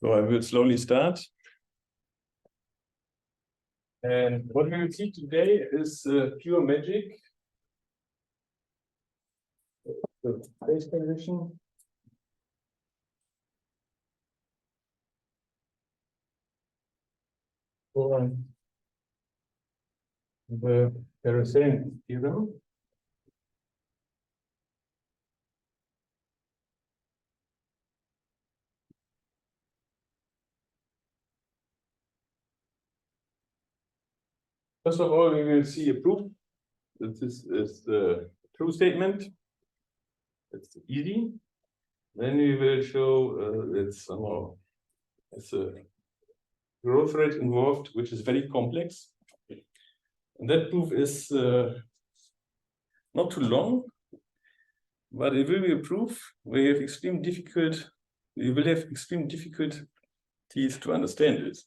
So I will slowly start. And what we will see today is pure magic. The phase transition. For the Pereserian theorem. First of all, we will see a proof that this is the true statement. It's easy. Then we will show it's a growth rate involved, which is very complex. And that proof is not too long, but it will be a proof where you will have extreme difficulties to understand it.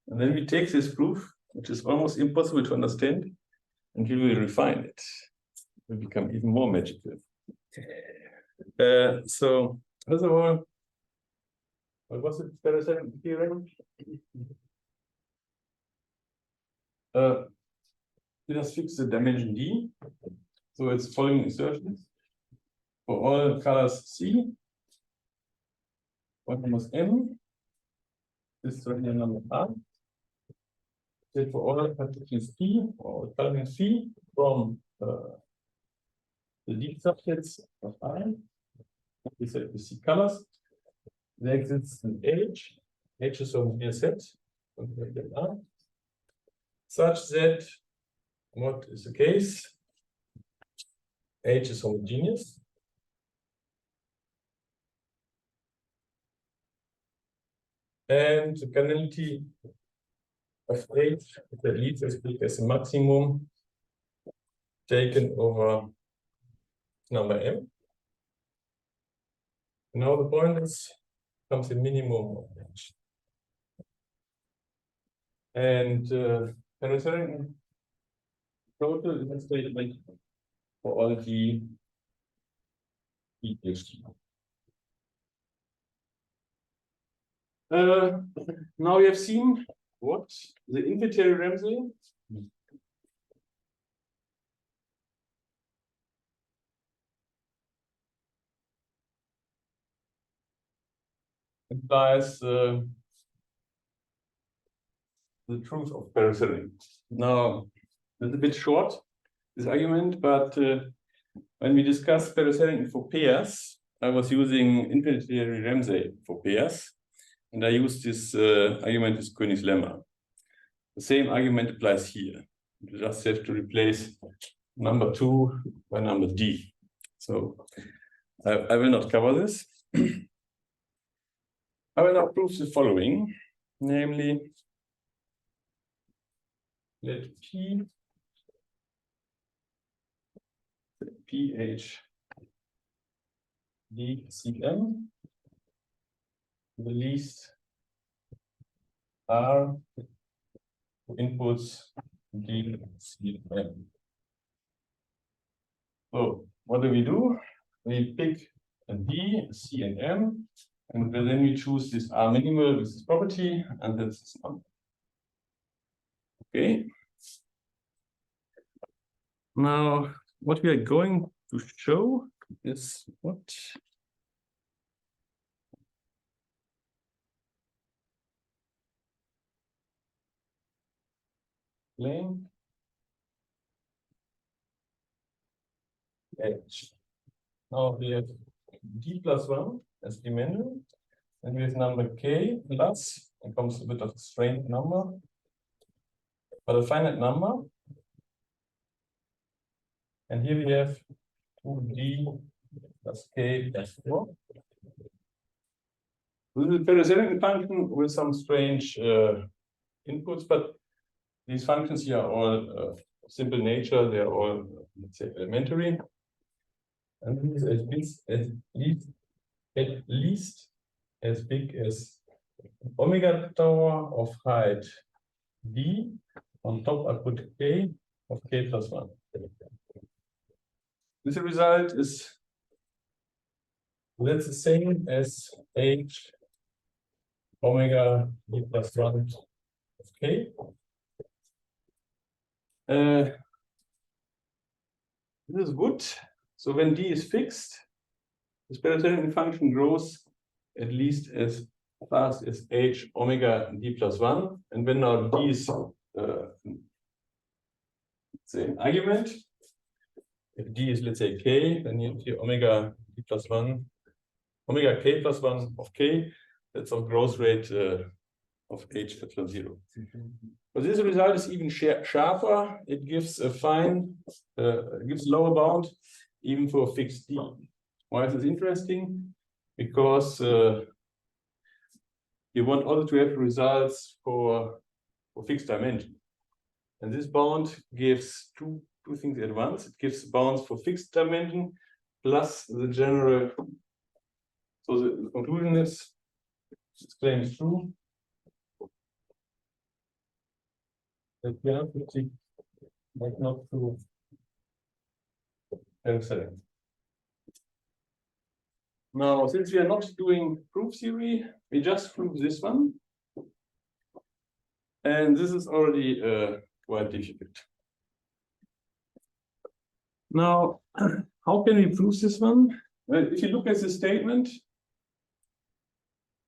And then we take this proof, which is almost impossible to understand, and we will refine it. It will become even more magical. So, first of all, what was it? Pereserian theorem? Let us fix the dimension D. So it's following assertions. For all colors C, point number M, this is right here number R. That for all partitions P or color C from the D subsets of I, we said we see colors. There exists an H. H is over here set such that what is the case? H is homogeneous. And the cardinality of H is at least as big as the maximum taken over number M. Now the point is comes the minimum of H. And Pereserian total is a statement for all G equals G. Now we have seen what the infinitary Ramsey implies the truth of Pereserian. Now, it's a bit short, this argument, but when we discussed Pereserian for pairs, I was using infinitary Ramsey for pairs, and I used this argument with Königs lemma. The same argument applies here. You just have to replace number 2 by number D. So I will not cover this. I will now prove the following, namely, let PH DCM the least are inputs DCM. So what do? We pick a D, C, and M, and then we choose this R minimal with this property, and that's this number. Okay. Now, what we are going to show is what? Plane H. Now we have D plus 1 as dimension, and we have number K plus, it comes a bit of a strange number, but a finite number. And here we have 2D plus K plus 4. This is a Pereserian function with some strange inputs, but these functions here are all simple nature, they are all, let's say, elementary. And this is at least as big as omega tower of height D. On top, I put K of K plus 1. This result is, that's the same as H omega d plus 1 of k. This is good. So when d is fixed, the Sperry function grows at least as fast as h omega d plus 1. And when now d is say an argument, if d is, let's say, k, then you have here omega d plus 1, omega k plus 1 of k. That's our growth rate of h epsilon 0. But this result is even sharper. It gives a fine, gives lower bound even for a fixed d. Why is this interesting? Because you want also to have results for fixed dimension. And this bound gives two things at once. It gives bounds for fixed dimension plus the general. So the conclusion is, this claim is true, that we are might not prove excellent. Now, since we are not doing proof theory, we just prove this one. And this is already quite difficult. Now, how can we prove this one? Well, if you look at the statement,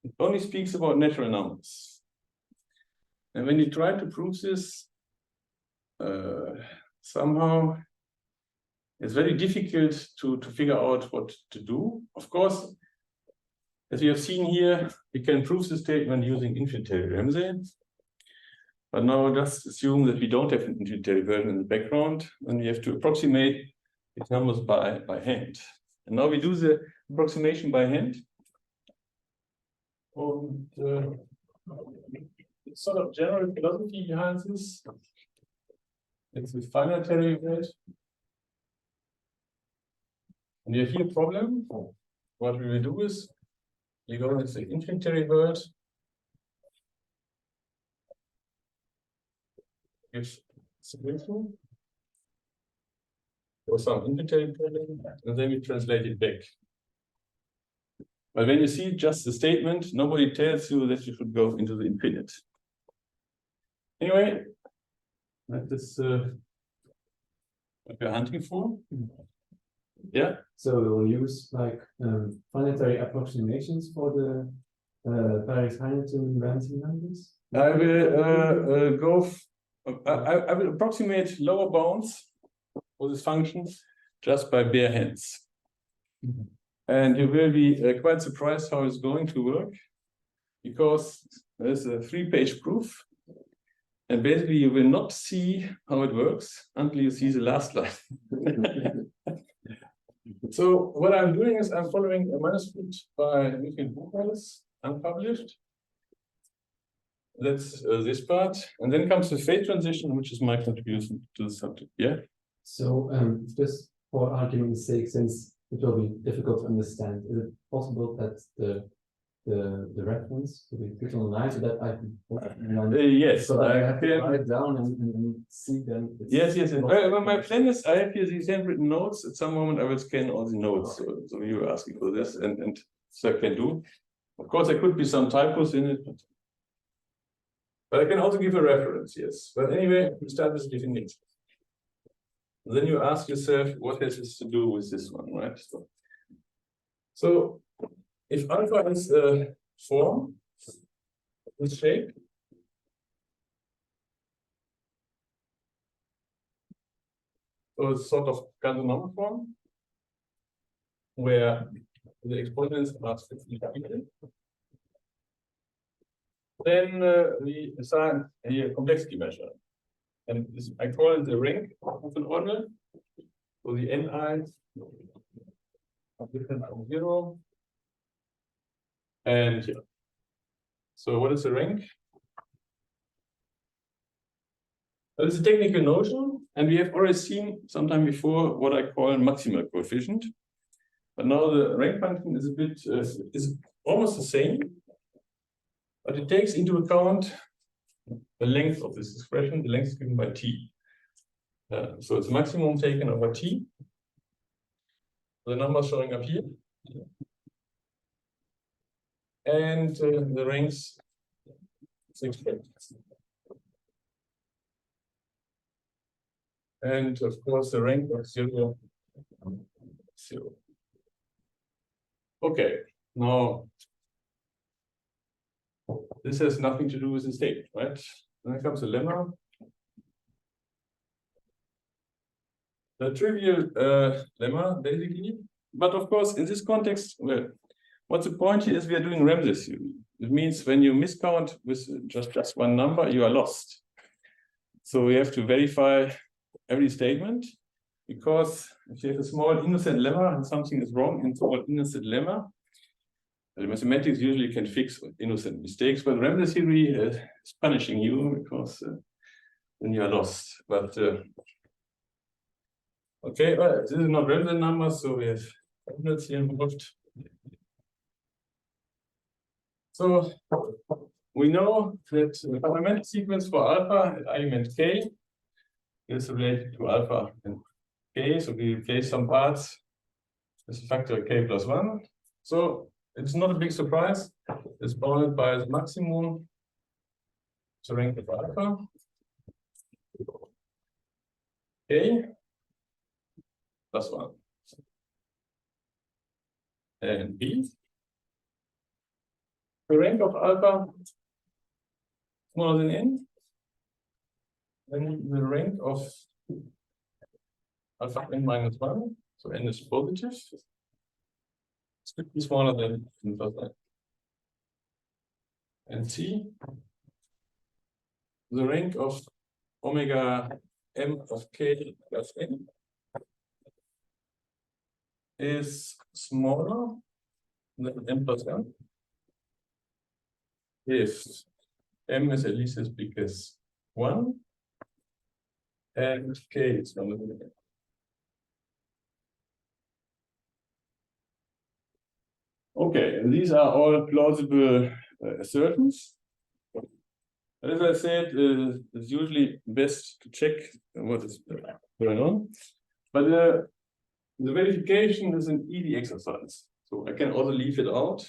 it only speaks about natural numbers. And when you try to prove this, somehow it's very difficult to figure out what to do. Of course, as we have seen here, we can prove the statement using infinitary Ramsey. But now just assume that we don't have an infinitary version in the background, and we have to approximate these numbers by hand. And now we do the approximation by hand. And it's sort of general philosophy behind this. It's a finitary world. And we have here a problem. What we will do is we go into the infinitary world. Give solution or some infinitary problem, and then we translate it back. But when you see just the statement, nobody tells you that you should go into the infinite. Anyway, that is what we're hunting for. Yeah. So we'll use like finitary approximations for the Paris-Hamilton-Ramsey numbers. I will I will approximate lower bounds for this function just by bare hands. And you will be quite surprised how it's going to work, because there's a 3-page proof. And basically, you will not see how it works until you see the last line. So what I'm doing is I'm following a manuscript by Michael Buchholz, unpublished. That's this part. And then comes the phase transition, which is my contribution to the subject. Yeah? So just for argument's sake, since it will be difficult to understand, is it possible that the reference to be put online so that I can yes, so I have to write it down and see them? Yes. Well, my plan is I have here these handwritten notes. At some moment I will scan all the notes. So you were asking for this, and so I can do. Of course, there could be some typos in it, but I can also give a reference, yes. But anyway, we start with definition. Then you ask yourself, what has this to do with this one, right? So if alpha is a form, this shape, so it's sort of Gantt-number form, where the exponents are strictly repeated. Then we assign a complexity measure. And this, I call it the rank of an ordinal. So the ni are different from 0. And yeah. So what is the rank? Well, it's a technical notion, and we have already seen sometime before what I call maximal coefficient. But now the rank function is a bit is almost the same, but it takes into account the length of this expression. The length is given by t. So it's maximum taken over t. The number showing up here. And the ranks And of course, the rank of 0, 0. Okay, now this has nothing to do with the state, right? Then comes a lemma. The trivial lemma, basically. But of course, in this context, well, what's the point here is we are doing Ramsey theory. It means when you miscount with just one number, you are lost. So we have to verify every statement, because if you have a small innocent lemma and something is wrong in small innocent lemma, the mathematics usually can fix innocent mistakes, but Ramsey theory is punishing you because then you are lost. But okay, well, this is not Ramsey number, so we have units here involved. So we know that the fundamental sequence for alpha at element k is related to alpha and k, so we replace some parts with a factor k plus 1. So it's not a big surprise. It's bounded by the maximum, the rank of alpha, k plus 1, and b. The rank of alpha smaller than n, then the rank of alpha n minus 1, so n is positive, it's going to be smaller than n plus 1. And c, the rank of omega m of k plus n is smaller than n plus 1 if m is at least as big as 1 and k is smaller than n. Okay, and these are all plausible assertions. As I said, it's usually best to check what is going on. But the verification is an easy exercise. So I can also leave it out,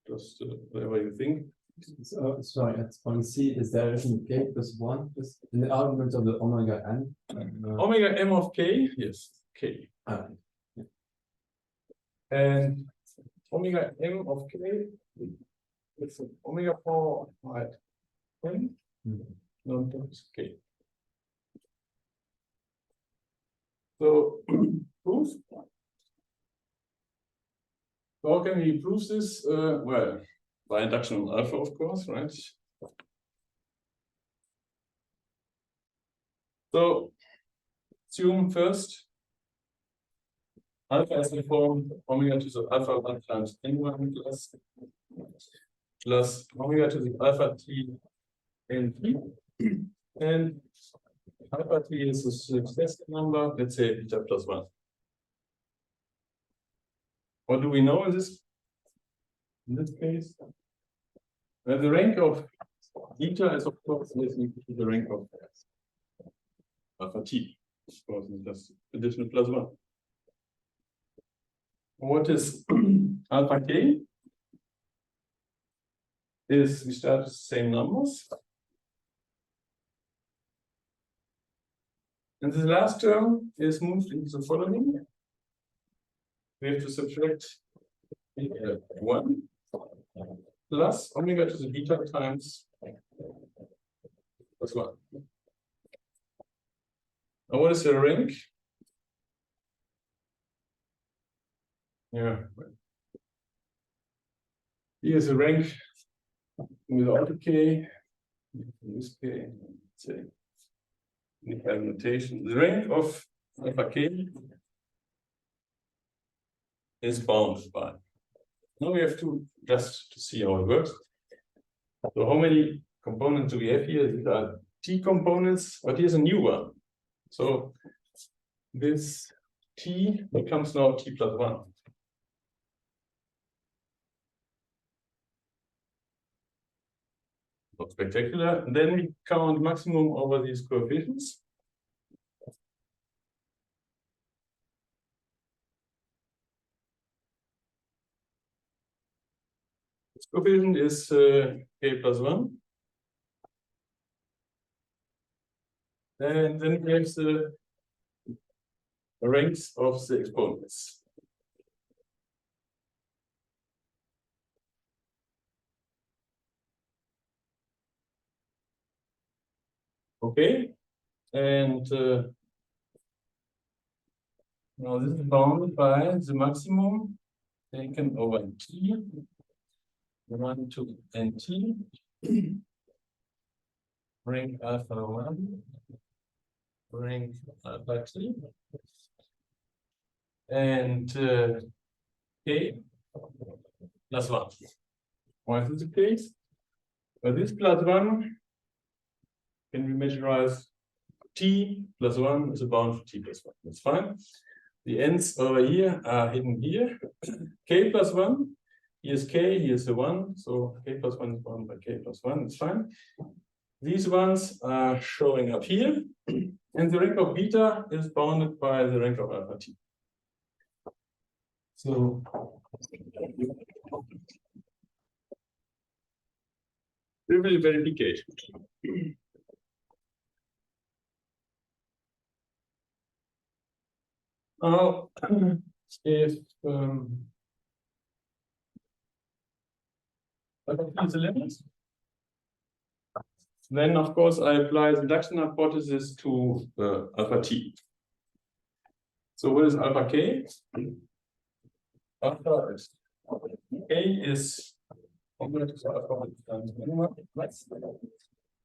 just whatever you think. So, sorry, at point C, is there isn't k plus 1 is in the argument of the omega n? Omega m of k, yes, k. Yeah. And omega m of k is omega 4 right? No, that's k. So proof. So how can we prove this? Well, by induction on alpha, of course, right? So assume first alpha is the form omega to the alpha 1 times n1 plus omega to the alpha t n t. And alpha t is a success number, let's say beta plus 1. What do we know in this case? Well, the rank of beta is, of course, equal to the rank of alpha t. Of course, it's just additional plus 1. What is alpha k? Is we start with the same numbers. And the last term is moved into the following. We have to subtract 1 plus omega to the beta times plus 1. Now, what is the rank? Yeah. Here's a rank without a k. This k, let's say, in the notation. The rank of alpha k is bounded by. Now we have to just to see how it works. So how many components do we have here? These are t components, but here's a new one. So this t becomes now t plus 1. Not spectacular. And then we count maximum over these coefficients. This coefficient is k plus 1. And then we have the ranks of the exponents. Okay, and now this is bounded by the maximum taken over t, 1 to nt, rank alpha 1, rank alpha t, and k plus 1. Why is this the case? Well, this plus 1 can be measured as t plus 1 is a bound for t plus 1. That's fine. The ends over here are hidden here. K plus 1, here's k, here's the 1. So k plus 1 is bound by k plus 1. It's fine. These ones are showing up here. And the rank of beta is bounded by the rank of alpha t. So trivial verification. Now, if alpha t is the limit, then of course I apply the induction hypothesis to alpha t. So what is alpha k? Alpha is k is compared to the alpha times minimum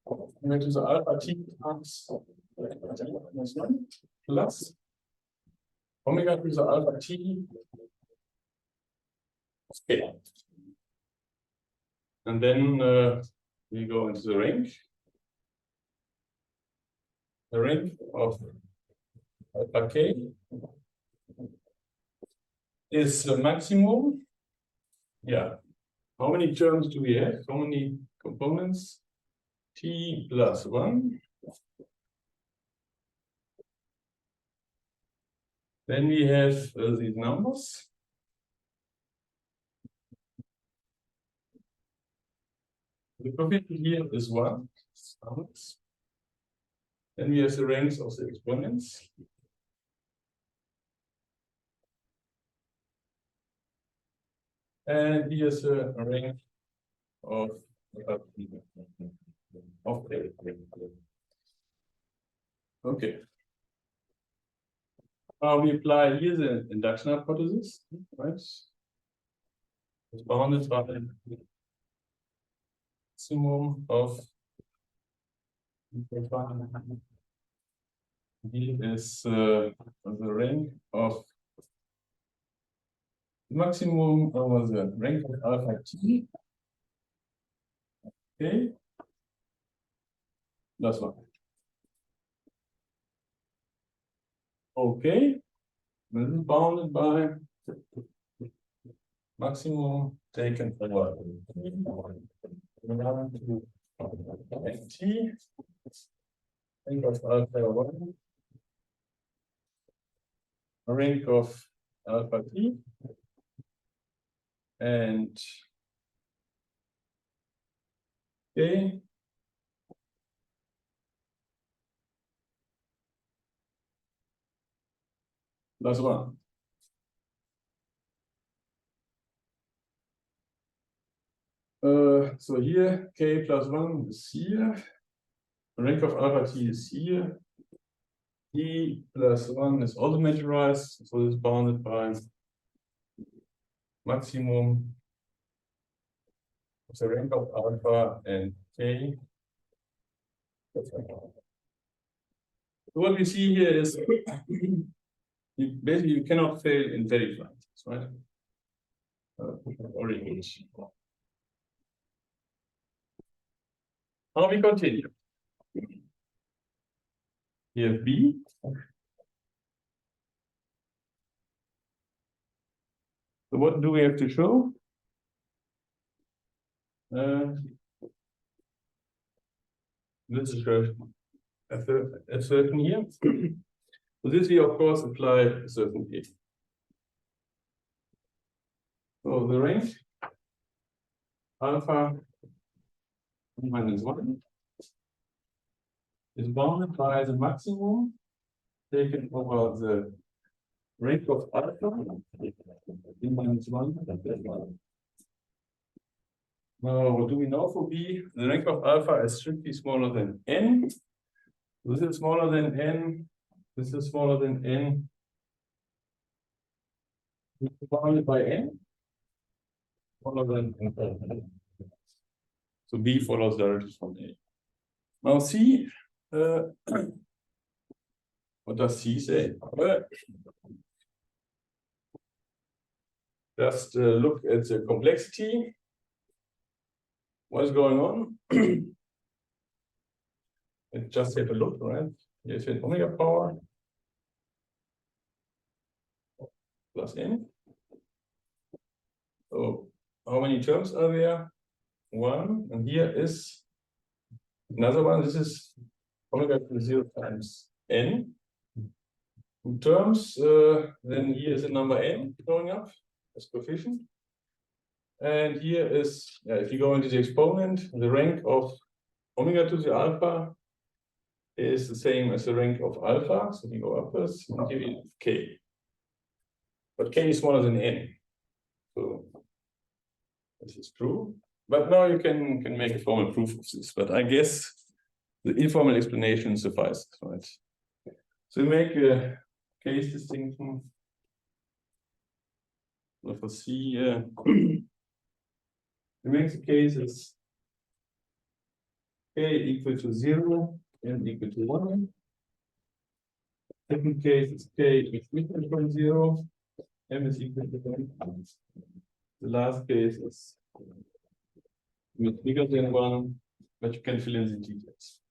compared to the alpha t times minus 1 plus omega to the alpha t k. And then we go into the rank. The rank of alpha k is the maximum. Yeah. How many terms do we have? How many components? T plus 1. Then we have these numbers. The coefficient here is 1. Then we have the ranks of the exponents. And here's a rank of k. Okay. Now we apply here the induction hypothesis, right? It's bounded by the maximum of D is the rank of maximum over the rank of alpha t. Okay. Plus 1. Okay. This is bounded by maximum taken over t. Rank of alpha 1. Rank of alpha t. And k plus 1. So here k plus 1 is here. Rank of alpha t is here. T plus 1 is also measurized, so it's bounded by maximum of the rank of alpha and k. So what we see here is basically you cannot fail in verifying this, right? Orientation. Now we continue. Here B. So what do we have to show? This is a certain here. So this we of course apply a certain here. So the rank alpha minus 1 is bounded by the maximum taken over the rank of alpha in -1. Now, what do we know for B? The rank of alpha is strictly smaller than n. This is smaller than n. This is smaller than n. Bounded by n. Smaller than n. So B follows directly from A. Now C, what does C say? Just look at the complexity. What's going on? And just have a look, right? Here's an omega power plus n. So how many terms are there? 1, and here is another one. This is omega to 0 times n. 2 terms, then here is a number n going up as coefficient. And here is, if you go into the exponent, the rank of omega to the alpha is the same as the rank of alpha. So we go upwards and give it k. But k is smaller than n. So this is true. But now you can make a formal proof of this. But I guess the informal explanation suffices, right? So we make a case distinction. So for C, we make the case as k equal to 0, n equal to 1. Second case is k is equal to 0, m is equal to 1. The last case is bigger than 1, but you can fill in the details.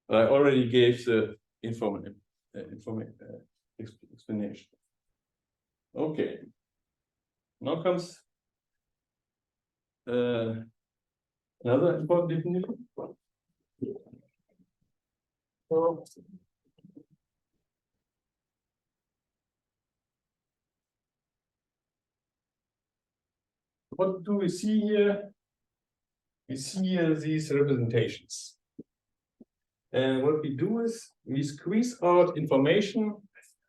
I already gave the informal explanation. Okay. Now comes another important definition. So, what do we see here? We see here these representations. And what we do is we squeeze out information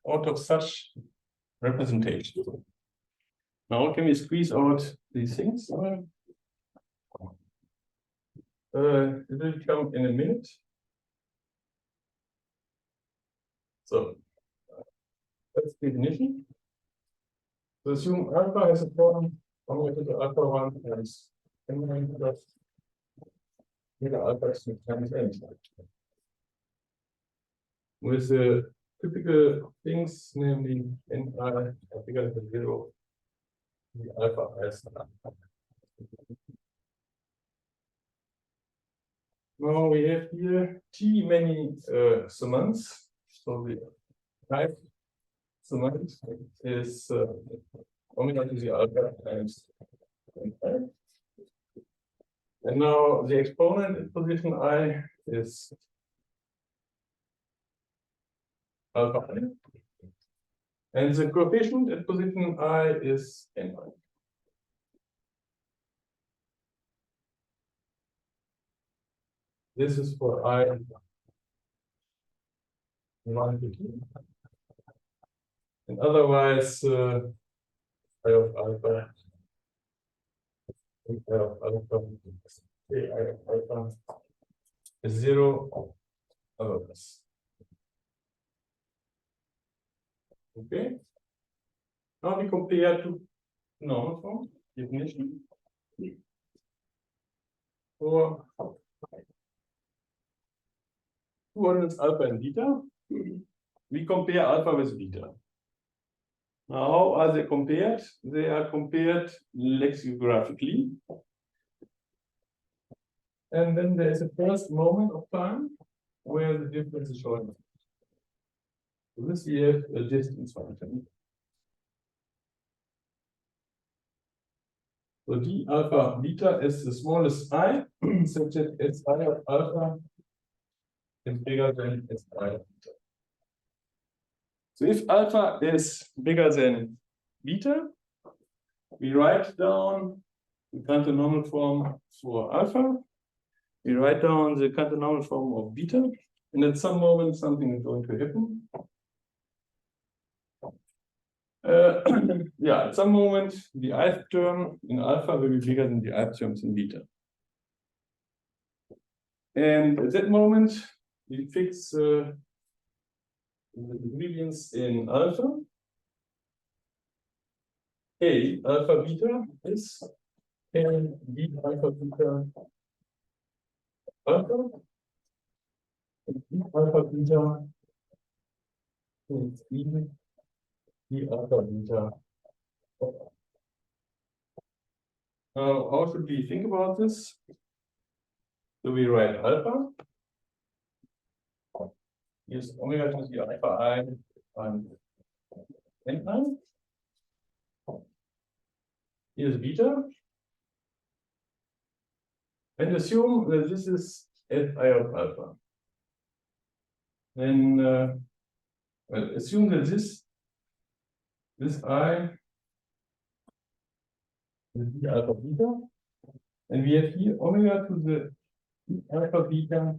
out of such representations. Now, how can we squeeze out these things? It will come in a minute. So, that's the definition. So assume alpha has a form omega to the alpha 1 times n plus omega alpha is times n. With the typical things, namely n are bigger than 0, the alpha is. Now we have here t many summands. So the type summand is omega to the alpha times n. And now the exponent in position I is alpha I. And the coefficient at position I is n. This is for I 1 to 2. And otherwise, I of alpha, I of alpha, I of alpha is 0 otherwise. Okay. Now we compare to normal form definition for coordinates alpha and beta. We compare alpha with beta. Now, how are they compared? They are compared lexicographically. And then there is a first moment of time where the difference is shown. So this we have a distance function. So d alpha beta is the smallest I, such that S I of alpha is bigger than S I of beta. So if alpha is bigger than beta, we write down the Cantor normal form for alpha. we write down the Cantor-normal form of beta, and at some moment something is going to happen. Yeah, at some moment the ith term in alpha will be bigger than the ith terms in beta. And at that moment, we fix the ingredients in alpha. A alpha beta is A B alpha beta alpha. And B alpha beta is B alpha beta. Now, how should we think about this? So we write alpha. Here's omega to the alpha I and n I. Here's beta. And assume that this is fi of alpha. Then well, assume that this I is the alpha beta. And we have here omega to the alpha beta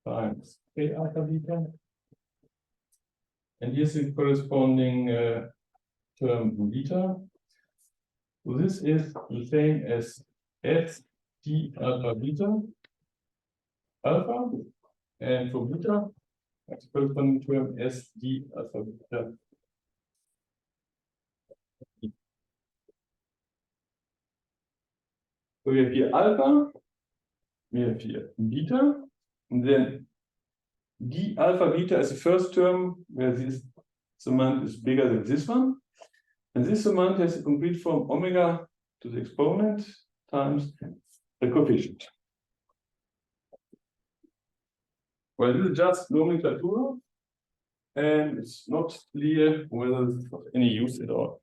times k alpha beta. And here's the corresponding term beta. So this is the same as S d alpha beta alpha. And for beta, that's corresponding term S d alpha beta. So we have here alpha, we have here beta, and then d alpha beta is the first term where this summand is bigger than this one. And this summand has a complete form omega to the exponent times the coefficient. Well, this is just nomenclature, and it's not clear whether it's of any use at all.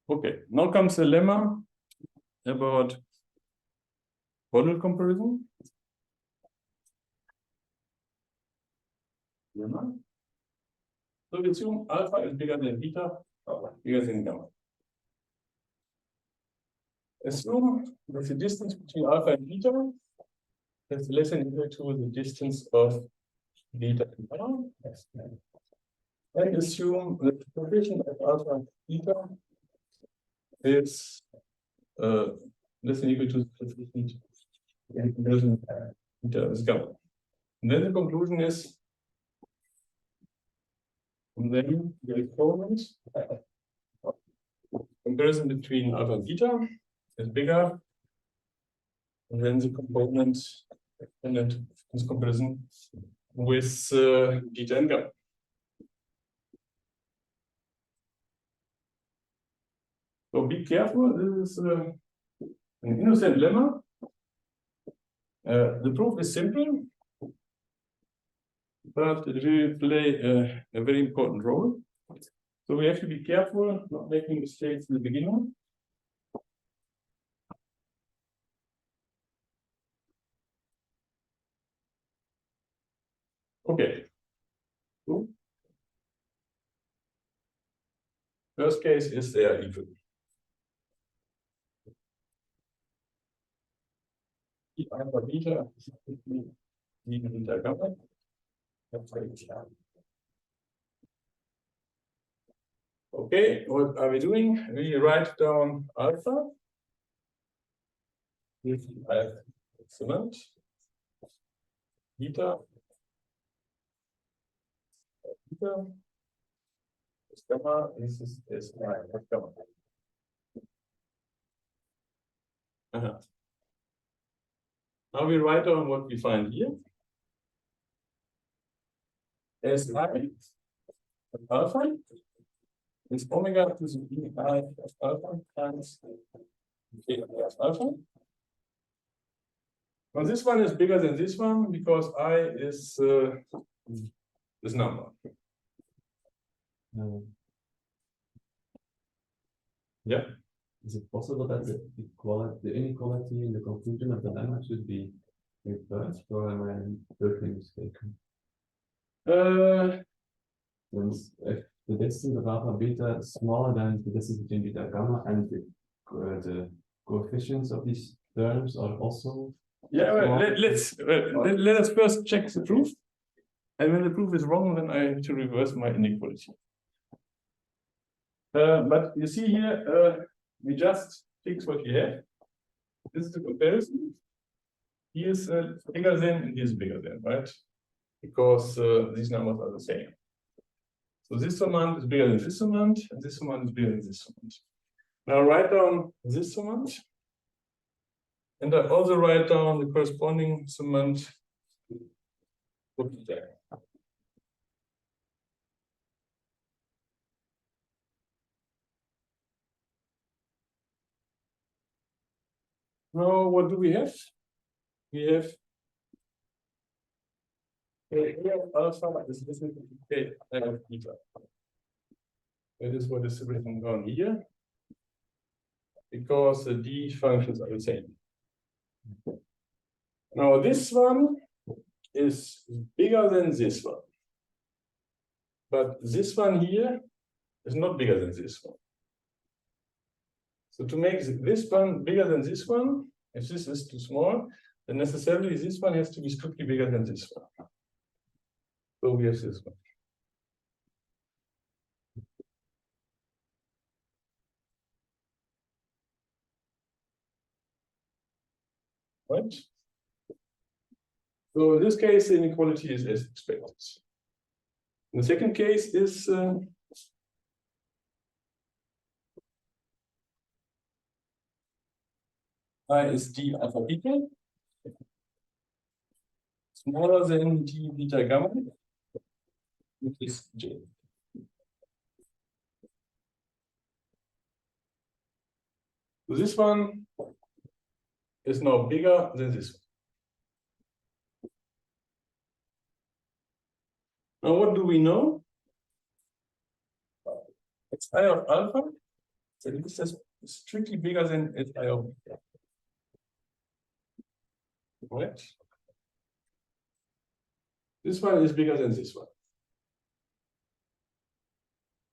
Okay, now comes the lemma about model comparison. Lemma. So we assume alpha is bigger than beta, bigger than gamma. Assume that the distance between alpha and beta is less than equal to the distance of beta and gamma. And assume that the coefficient of alpha and beta is less than equal to the coefficient beta is gamma. And then the conclusion is, and then the exponent comparison between alpha and beta is bigger, and then the component is comparison with beta and gamma. So be careful, this is an innocent lemma. The proof is simple, but it will play a very important role. So we have to be careful not making mistakes in the beginning. Okay. First case is they are equal. Alpha beta is beta gamma. Okay, what are we doing? We write down alpha. Excellent. Beta. Beta. Gamma is gamma. Now we write down what we find here. As I alpha is omega to the I of alpha times k of alpha. Now this one is bigger than this one because I is this number. Yeah. Is it possible that the inequality in the conclusion of the lemma should be reversed, or am I totally mistaken? Since if the distance of alpha beta is smaller than the distance between beta gamma, and the coefficients of these terms are also. Yeah, well, let us first check the proof. And when the proof is wrong, then I have to reverse my inequality. But you see here, we just fix what we have. This is the comparison. Here is bigger than, and here is bigger than, right? Because these numbers are the same. So this summand is bigger than this summand, and this summand is bigger than this summand. Now write down this summand. And I also write down the corresponding summand. Now, what do we have? We have alpha is equal to k of beta. That is what is written down here, because the d functions are the same. Now, this one is bigger than this one, but this one here is not bigger than this one. So to make this one bigger than this one, if this is too small, then necessarily this one has to be strictly bigger than this one. So we have this one. Right? So in this case, the inequality is as expected. The second case is I is d alpha beta smaller than d beta gamma, which is j. So this one is now bigger than this one. Now, what do we know? It's I of alpha, so this is strictly bigger than it's I of beta. Right? This one is bigger than this one.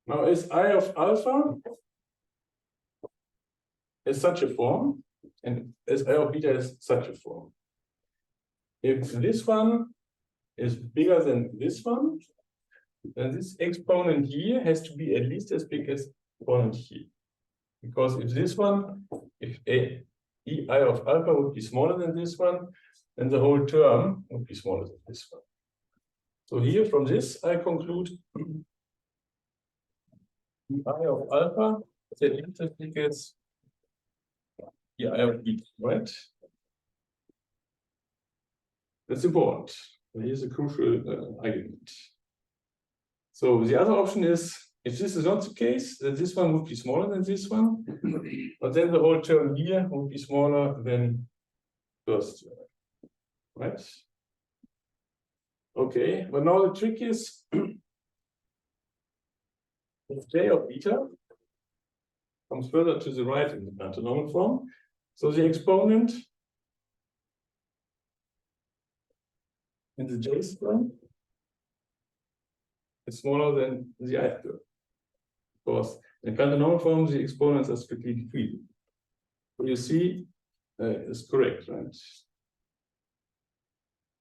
Now, is I of alpha is such a form, and as I of beta is such a form. If this one is bigger than this one, then this exponent here has to be at least as big as exponent here. Because if this one, if I of alpha would be smaller than this one, then the whole term would be smaller than this one. So here from this, I conclude I of alpha is at least as big as I of beta, right? That's important. Here's a crucial argument. So the other option is, if this is not the case, then this one would be smaller than this one, but then the whole term here would be smaller than first term, right? Okay, but now the trick is, if j of beta comes further to the right in the Pantanomic form, so the exponent in the j term is smaller than the ith term. Of course, in Pantanomic form, the exponents are strictly decreasing. So you see, it's correct, right?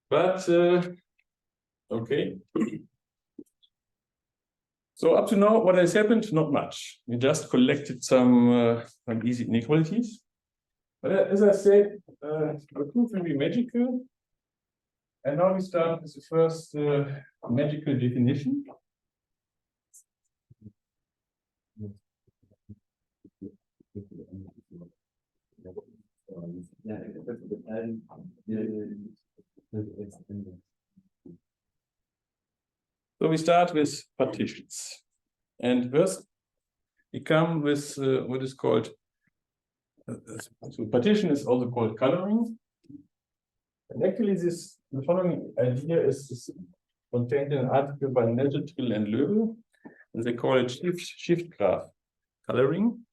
But okay. So up to now, what has happened? Not much. We just collected some easy inequalities. But as I said, the proof will be magical. And now we start with the first magical definition. So we start with partitions. And first, we come with what is called, so partition is also called coloring. And actually, the following idea is contained in an article by Negetil and Löbel, and they call it shift graph coloring.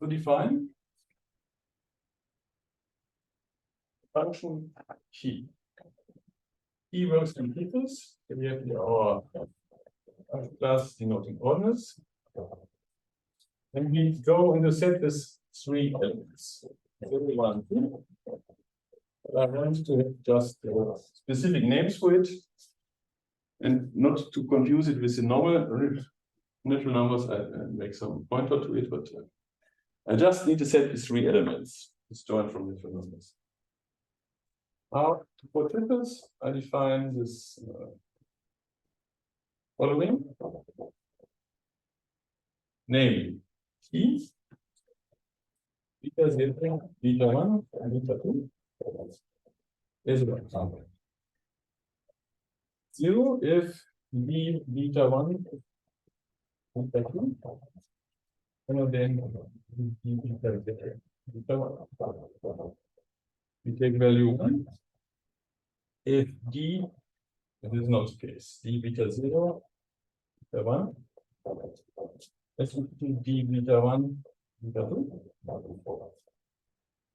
To define function key. Key works in peoples. We have here our class denoting ordinals. And we go into set with 3 elements. 1, 2. I want to have just specific names for it, and not to confuse it with the normal natural numbers. I make some pointer to it, but I just need a set with 3 elements. It's joined from natural numbers. Now, for triples, I define this following, namely key, beta 0, beta 1, and beta 2. Is an example. 0 if b beta 1, beta 2, and then b beta 1. We take value 1. If d, this is not the case, d beta 0, beta 1, let's look to d beta 1, beta 2,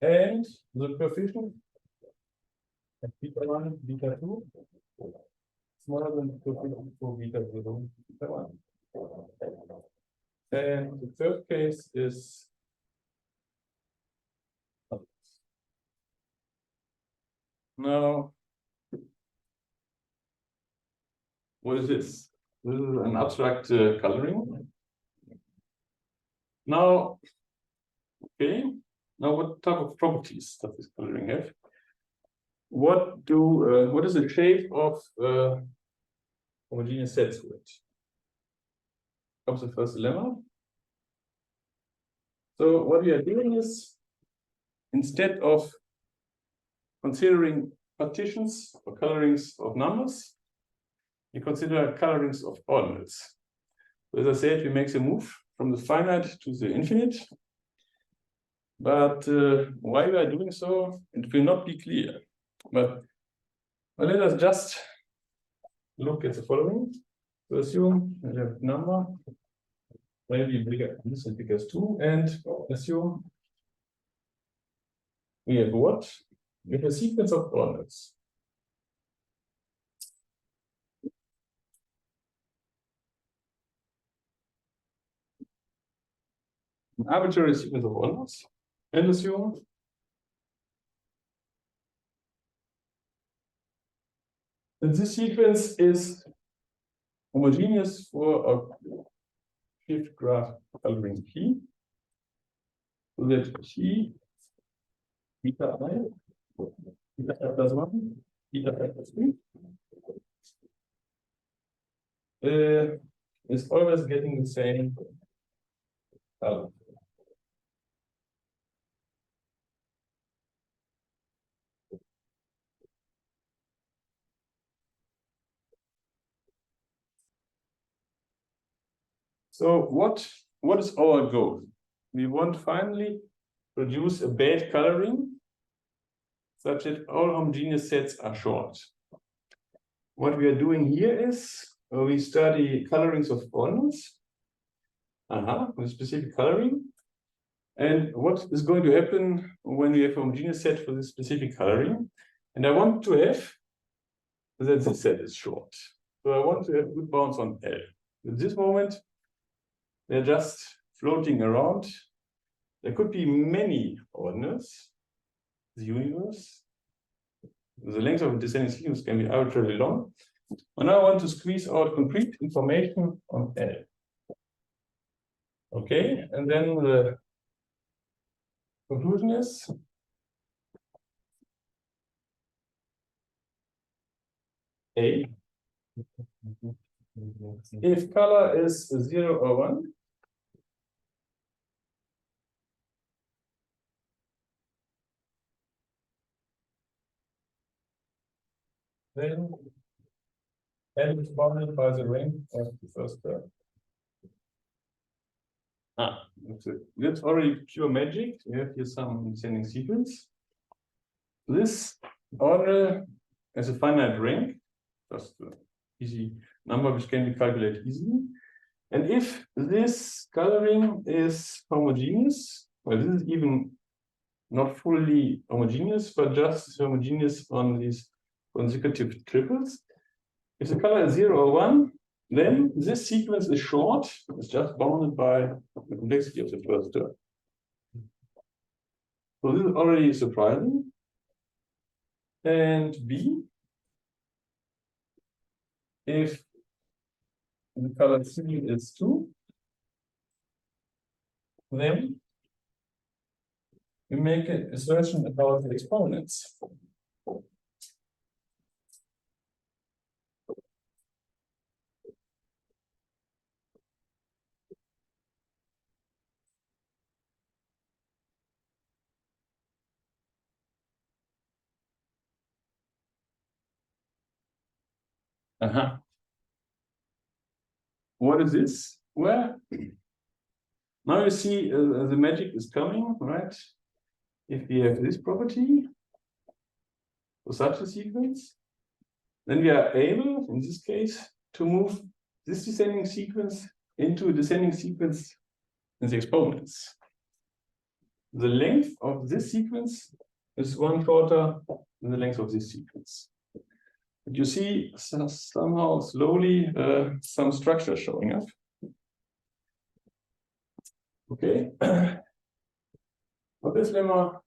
and the coefficient at beta 1, beta 2, smaller than the coefficient for beta 0, beta 1. And the third case is now. What is this? This is an abstract coloring. Now, okay. Now, what type of properties does this coloring have? What is the shape of homogeneous sets with it? Comes the first dilemma. So what we are doing is, instead of considering partitions or colorings of numbers, we consider colorings of ordinals. So as I said, we make the move from the finite to the infinite. But why we are doing so, it will not be clear. But let us just look at the following. So assume we have a number, maybe bigger this and bigger as 2, and assume we have what? We have a sequence of ordinals. An arbitrary sequence of ordinals, and assume that this sequence is homogeneous for a shift graph coloring P, so that P beta I, beta I plus 1, beta I plus 3 is always getting the same color. So what is our goal? We want to finally produce a bad coloring such that all homogeneous sets are short. What we are doing here is we study colorings of ordinals with a specific coloring. And what is going to happen when we have a homogeneous set for this specific coloring? And I want to have that the set is short. So I want to have good bounds on L. At this moment, they're just floating around. There could be many ordinals, the universe. The length of a descending sequence can be arbitrarily long. And I want to squeeze out concrete information on L. Okay, and then the conclusion is A. If color is 0 or 1, then L is bounded by the ring of the first term. That's already pure magic. We have here some descending sequence. this ordinal has a finite rank, just an easy number which can be calculated easily. And if this coloring is homogeneous, well, this is even not fully homogeneous, but just homogeneous on these consecutive triples. If the color is 0 or 1, then this sequence is short. It's just bounded by the complexity of the first term. So this is already surprising. And B, if the color C is 2, then we make an assertion about the exponents. What is this? Well, now you see the magic is coming, right? If we have this property for such a sequence, then we are able, in this case, to move this descending sequence into a descending sequence in the exponents. The length of this sequence is 1 shorter than the length of this sequence. But you see somehow slowly some structure showing up. Okay. For this lemma,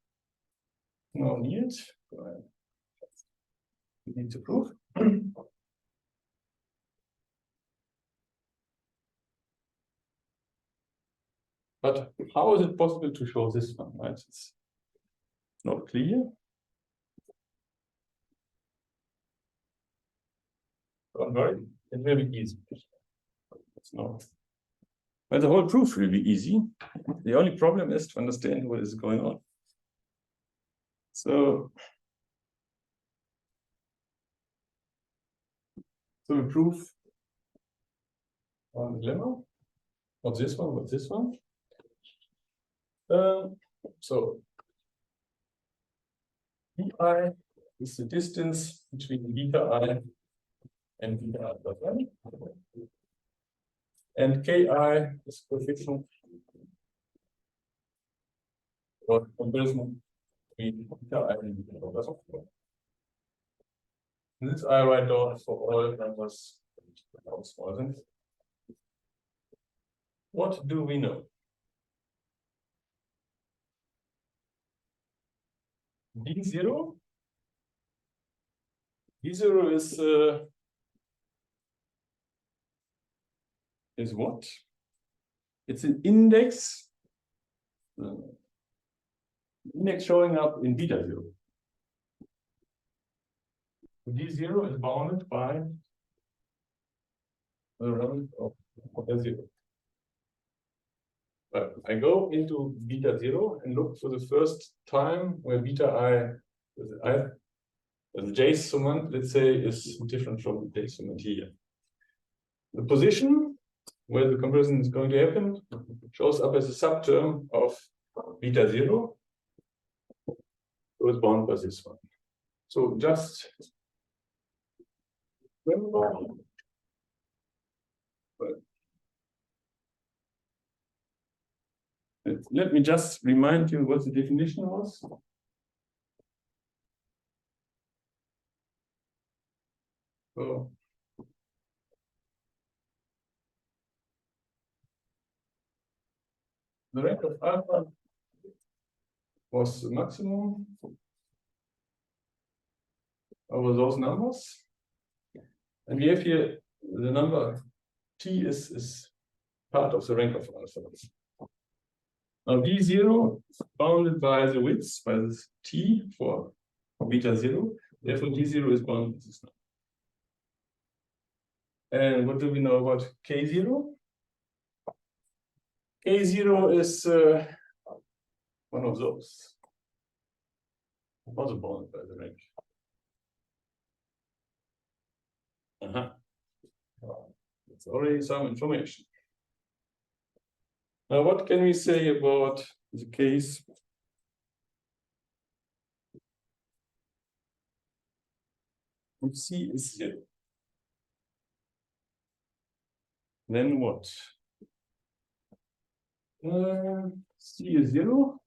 no need. We need to prove. But how is it possible to show this one? Right? It's not clear. Don't worry, it will be easy. It's not. Well, the whole proof will be easy. The only problem is to understand what is going on. So we prove one lemma. What's this one? What's this one? So Bi is the distance between beta I and beta I plus 1. And Ki is coefficient or comparison between beta I and beta I plus 1. This I write down for all numbers. What do we know? D0. D0 is what? It's an index. Index showing up in beta 0. D0 is bounded by the round of beta 0. I go into beta 0 and look for the first time where beta I the J summand, let's say, is different from the J summand here. The position where the comparison is going to happen shows up as a subterm of beta 0. So it's bounded by this one. So just remember. Let me just remind you what the definition was. So the rank of alpha was the maximum over those numbers. And we have here the number T is part of the rank of alpha. Now D0 is bounded by the width, by this T for beta 0. Therefore D0 is bounded with this number. And what do we know about K0? K0 is one of those. Also bounded by the rank. That's already some information. Now, what can we say about the case if C is 0. Then what? C is 0.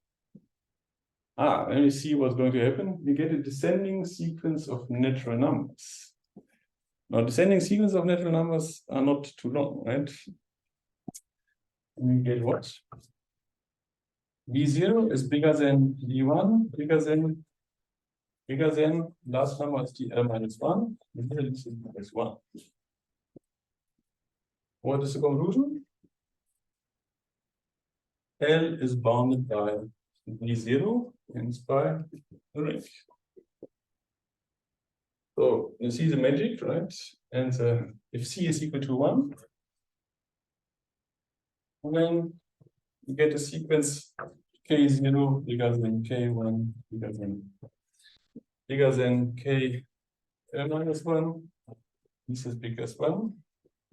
Let me see what's going to happen. We get a descending sequence of natural numbers. Now, descending sequence of natural numbers are not too long, right? We get what? B0 is bigger than B1, bigger than last number is DL minus 1, and here this is minus 1. What is the conclusion? L is bounded by B0 and by the ring. So you see the magic, right? And if C is equal to 1, then you get a sequence K0 bigger than K1 bigger than K minus 1. This is bigger as 1.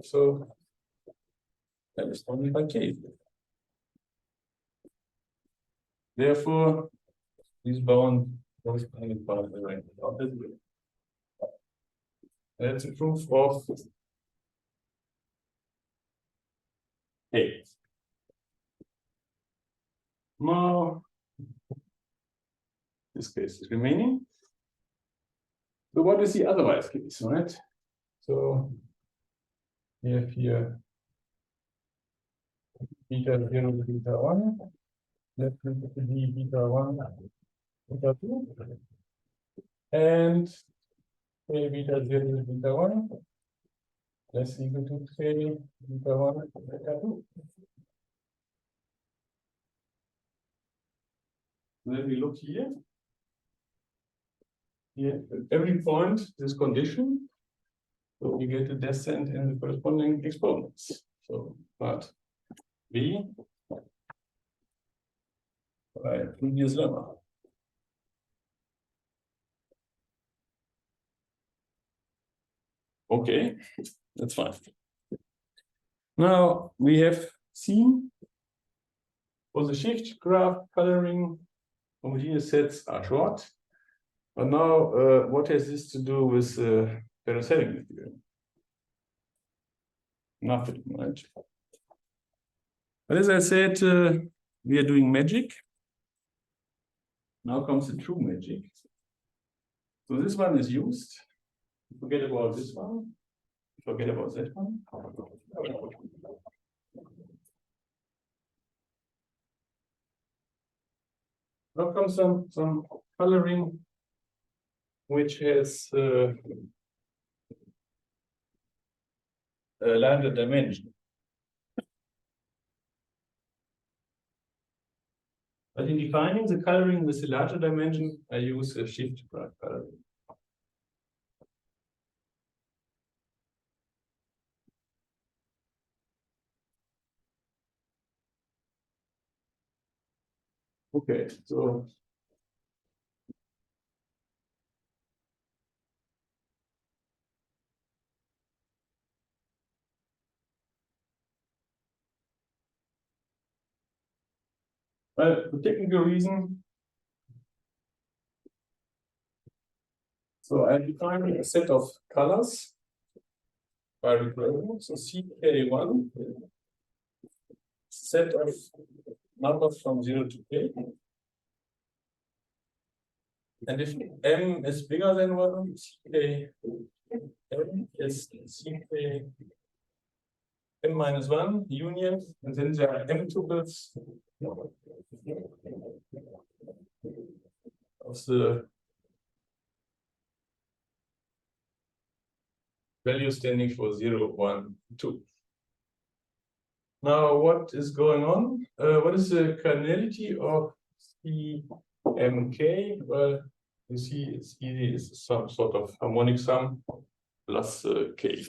So that is bounded by K. Therefore, this bound is bounded by the ring. That's a proof of A. Now, this case is remaining. So what is the otherwise case, right? So we have here beta 0 to beta 1. Let's be beta 1, beta 2. And K beta 0 to beta 1. Let's equal to K beta 1 beta 2. Then we look here. Here, at every point, this condition. So we get a descent in the corresponding exponents. So part B by previous lemma. Okay, that's fine. Now we have seen for the shift graph coloring, homogeneous sets are short. But now, what has this to do with ferroceric material? Nothing, right? But as I said, we are doing magic. Now comes the true magic. So this one is used. Forget about this one. Forget about that one. Now comes some coloring which has a larger dimension. But in defining the coloring with a larger dimension, I use a shift graph coloring. Okay, so well, for technical reason, so I define a set of colors by regression. So CK1, set of numbers from 0 to K. And if M is bigger than 1, CK M is CK M minus 1 union, and then there are M tuples of the value standing for 0, 1, 2. Now, what is going on? What is the cardinality of CMK? Well, you see, it's easy. It's some sort of harmonic sum plus K.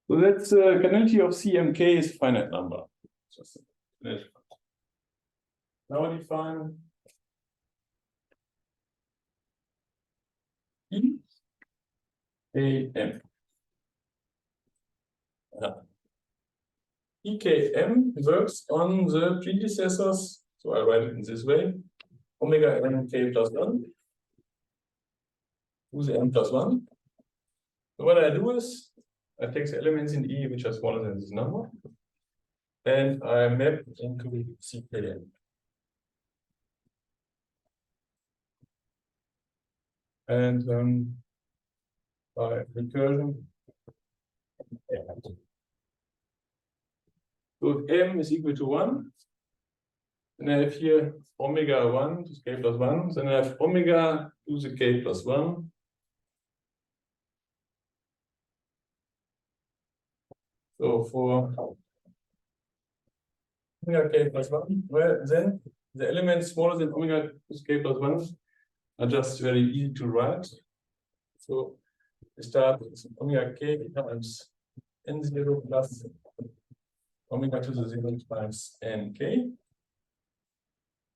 So that's cardinality of CMK is finite number. Now I define EKM. EKM works on the predecessors, so I write it in this way: omega n k plus 1 to the n plus 1. So what I do is I take the elements in E which are smaller than this number, and I map into CKN. And by recursion, so if m is equal to 1, then I have here omega 1 to the k plus 1, then I have omega to the k plus 1. So for omega k plus 1, well, then the elements smaller than omega to the k plus 1 are just very easy to write. So we start with omega k times n0 plus omega to the 0 times nk.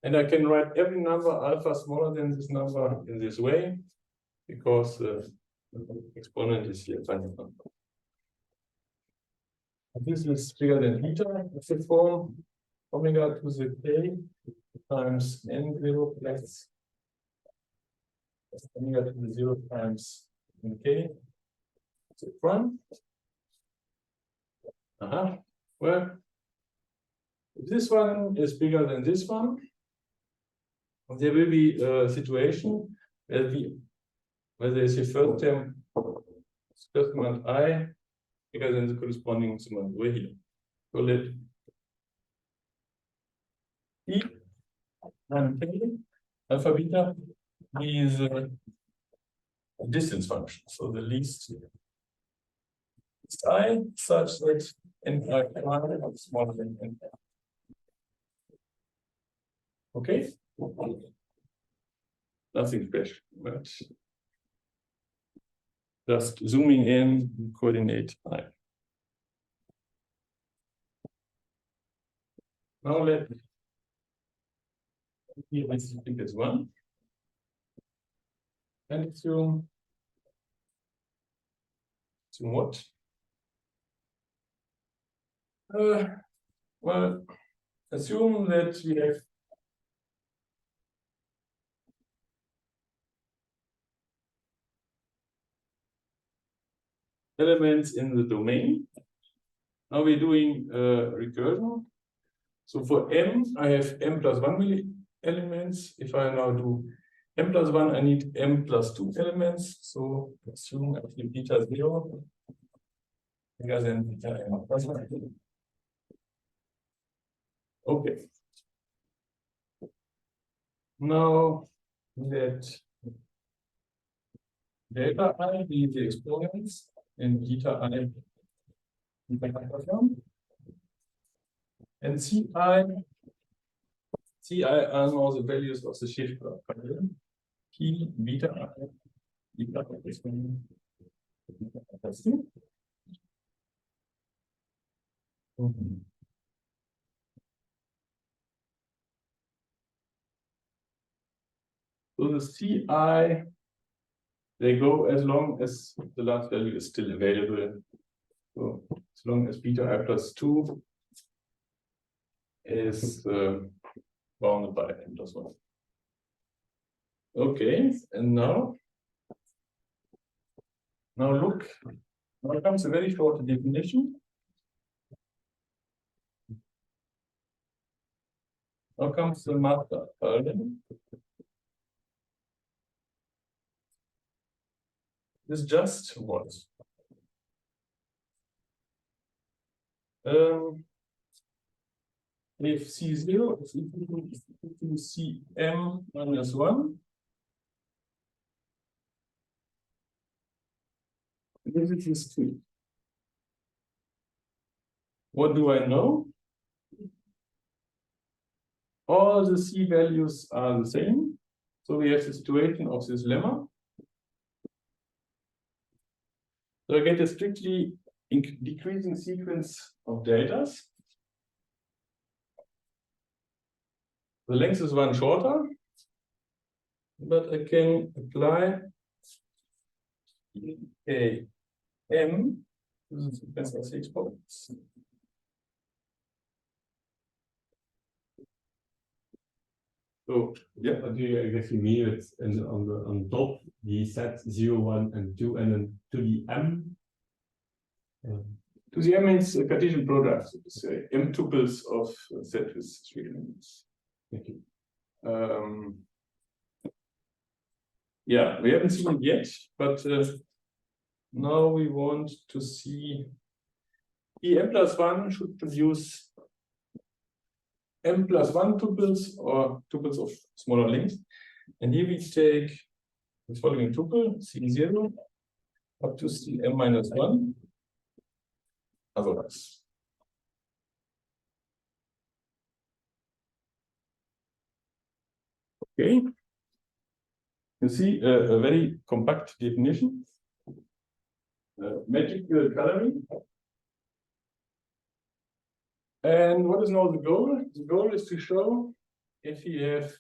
And I can write every number alpha smaller than this number in this way, because the exponent is here tiny number. This is bigger than beta. It's the form omega to the k times n0 plus omega to the 0 times nk. It's a prime. Well, if this one is bigger than this one, there will be a situation where there is a first term command I bigger than the corresponding command over here. So let E and K alpha beta is a distance function. So the least I such that n I is smaller than n. Okay? Nothing special, but just zooming in, coordinate I. Now let here I think it's 1. And assume what? Well, assume that we have elements in the domain. Now we're doing recursion. So for m, I have m plus 1 elements. If I now do m plus 1, I need m plus 2 elements. So assume I have beta 0 bigger than beta m plus 1. Okay. Now let delta I be the exponents and beta I and ci are now the values of the shift pattern. P beta I beta exponent. So the ci, they go as long as the last value is still available. So as long as beta I plus 2 is bounded by n plus 1. Okay, and now look, now comes a very short definition. Now comes the master problem. Is just what? If C0 is equal to Cm minus 1, this is 2. What do I know? All the C values are the same. So we have the situation of this lemma. So I get a strictly decreasing sequence of deltas. The length is 1 shorter, but I can apply a m to the sequence of 6 points. So, yeah, What do you exactly mean with on top the set 0, 1, and 2, and then to the m? to the M means a Cartesian product, so to say, M tuples of a set with 3 elements. Thank you. Yeah, we haven't seen it yet, but now we want to see M plus 1 should produce M plus 1 tuples or tuples of smaller length. And here we take the following tuple, C0, up to Cm minus 1. Otherwise. Okay. You see a very compact definition. Magical coloring. And what is now the goal? The goal is to show if you have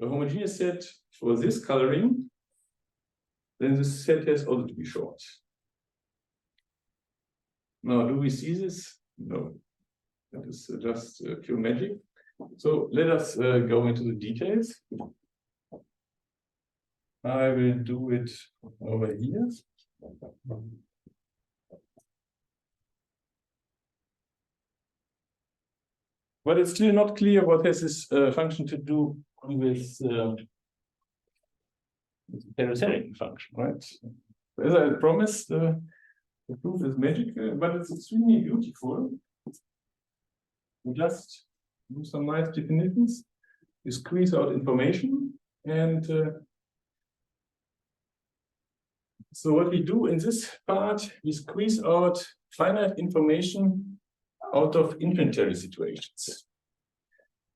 a homogeneous set for this coloring, then this set has also to be short. Now, do we see this? No. That is just pure magic. So let us go into the details. I will do it over here. But it's still not clear what has this function to do with the Perron-Sarrazin function, right? As I promised, the proof is magical, but it's extremely beautiful. We just do some nice definitions. We squeeze out information, and so what we do in this part, we squeeze out finite information out of infinitary situations.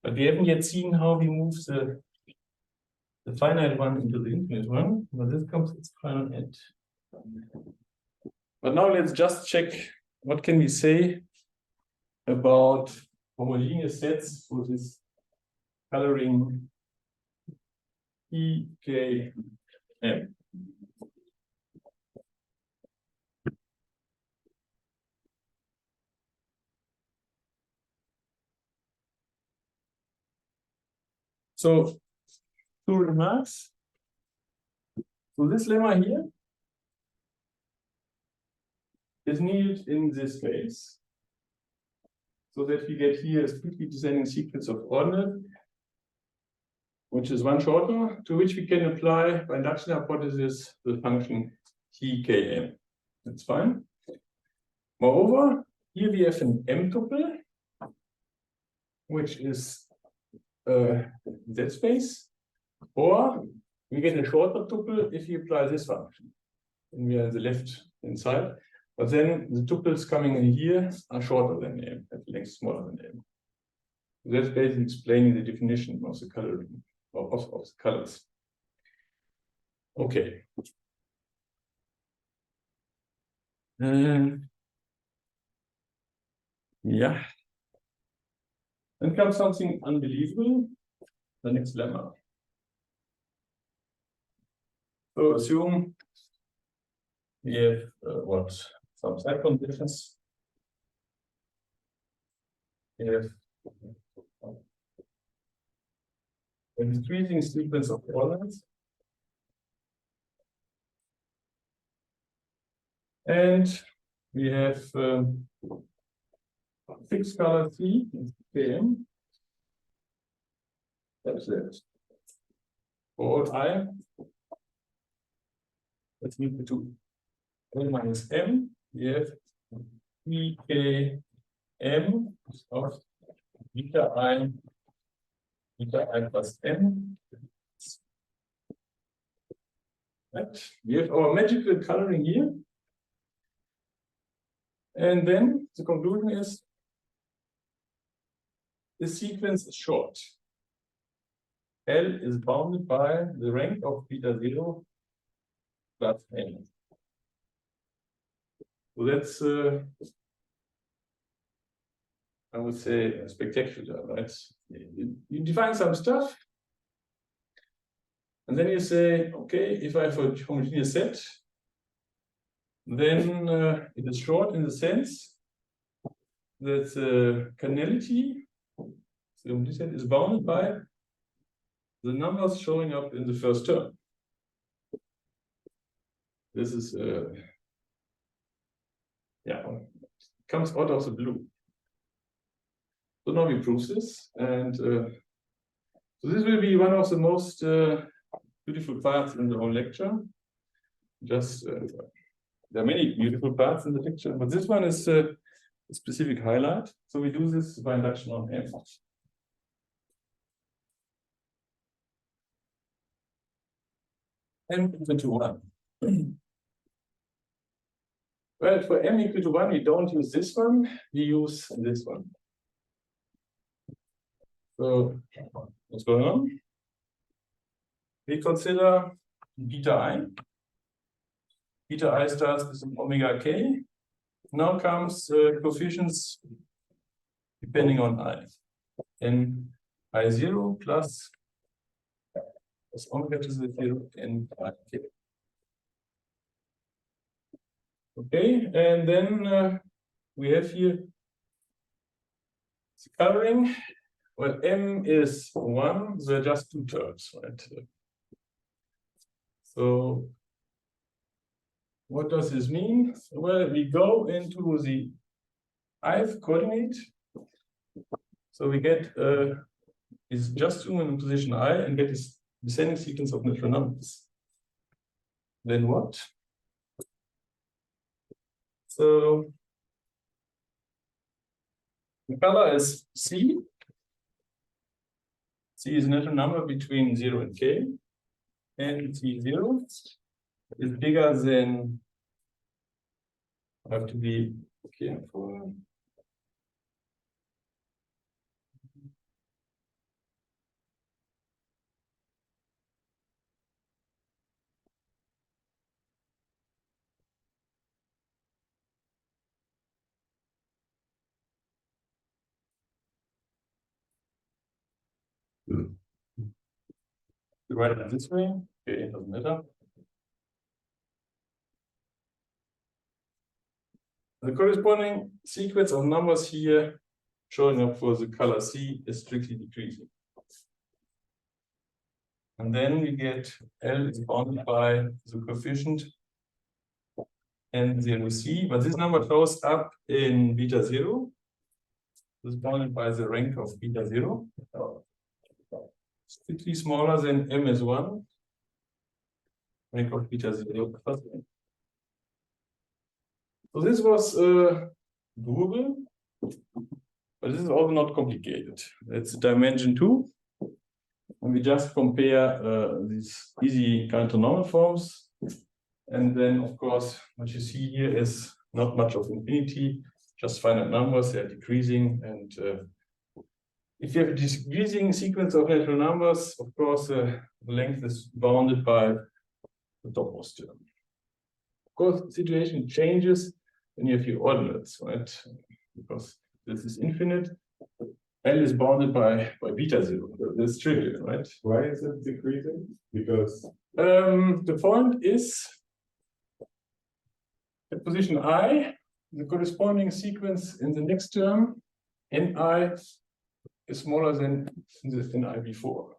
But we haven't yet seen how we move the finite one into the infinite one. But this comes its final end. But now let's just check what can we say about homogeneous sets for this coloring EKM. So, two remarks. So this lemma here is needed in this case, so that we get here a strictly descending sequence of ordinate, which is one shorter, to which we can apply by induction hypothesis the function TKM. That's fine. Moreover, here we have an M tuple, which is Z space, or we get a shorter tuple if we apply this function. And we are on the left hand side, but then the tuples coming in here are shorter than M, at length smaller than M. That's basically explaining the definition of the coloring of the colors. Okay. Yeah. Then comes something unbelievable, the next lemma. So assume we have some side conditions. We have a decreasing sequence of orders. And we have fixed color C, KM. That's it. For I, that's equal to L minus M. We have EKM of beta I plus M. Right. We have our magical coloring here. And then the conclusion is the sequence is short. L is bounded by the rank of beta 0 plus N. So that's, I would say, spectacular, right? You define some stuff, and then you say, okay, if I have a homogeneous set, then it is short in the sense that the cardinality, so this set is bounded by the numbers showing up in the first term. This is comes out of the blue. So now we prove this, and so this will be one of the most beautiful parts in the whole lecture. Just there are many beautiful parts in the lecture, but this one is a specific highlight. So we do this by induction on M. M equal to 1. Well, for M equal to 1, we don't use this one, we use this one. So what's going on? We consider beta I. Beta I starts with omega k. Now comes coefficients depending on I. N I0 plus omega to the 0 n I k. Okay, and then we have here the coloring. Well, M is 1, there are just 2 terms, right? So what does this mean? Well, we go into the ith coordinate. So we get is just in position I and get this descending sequence of natural numbers. Then what? So the color is C. C is a natural number between 0 and k. And C0 is bigger than, I have to be careful. We write it this way. Okay, it doesn't matter. The corresponding sequence of numbers here showing up for the color C is strictly decreasing. And then we get L is bounded by the coefficient N0C, but this number shows up in beta 0. This is bounded by the rank of beta 0. Strictly smaller than M is 1. Rank of beta 0 plus 1. So this was doable, but this is also not complicated. It's dimension 2. And we just compare these easy Cantor-normal forms. And then, of course, what you see here is not much of infinity, just finite numbers, they are decreasing. And if you have a decreasing sequence of natural numbers, of course, the length is bounded by the topmost term. Of course, the situation changes when you have your ordinates, right? Because this is infinite. L is bounded by beta 0. That's trivial, right? Why is it decreasing? Because the point is at position I, the corresponding sequence in the next term, Ni, is smaller than the Ni before.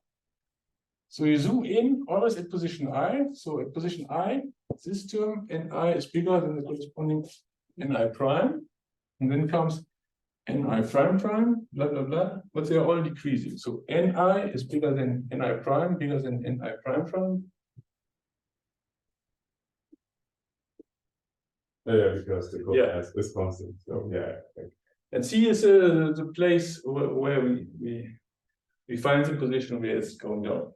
So you zoom in always at position I. So at position I, this term Ni is bigger than the corresponding Ni prime. And then comes Ni prime prime, blah, blah, blah, but they are all decreasing. So Ni is bigger than Ni prime, bigger than Ni prime prime. yeah, because the code is constant. So yeah. And C is the place where we find the position where it's going down.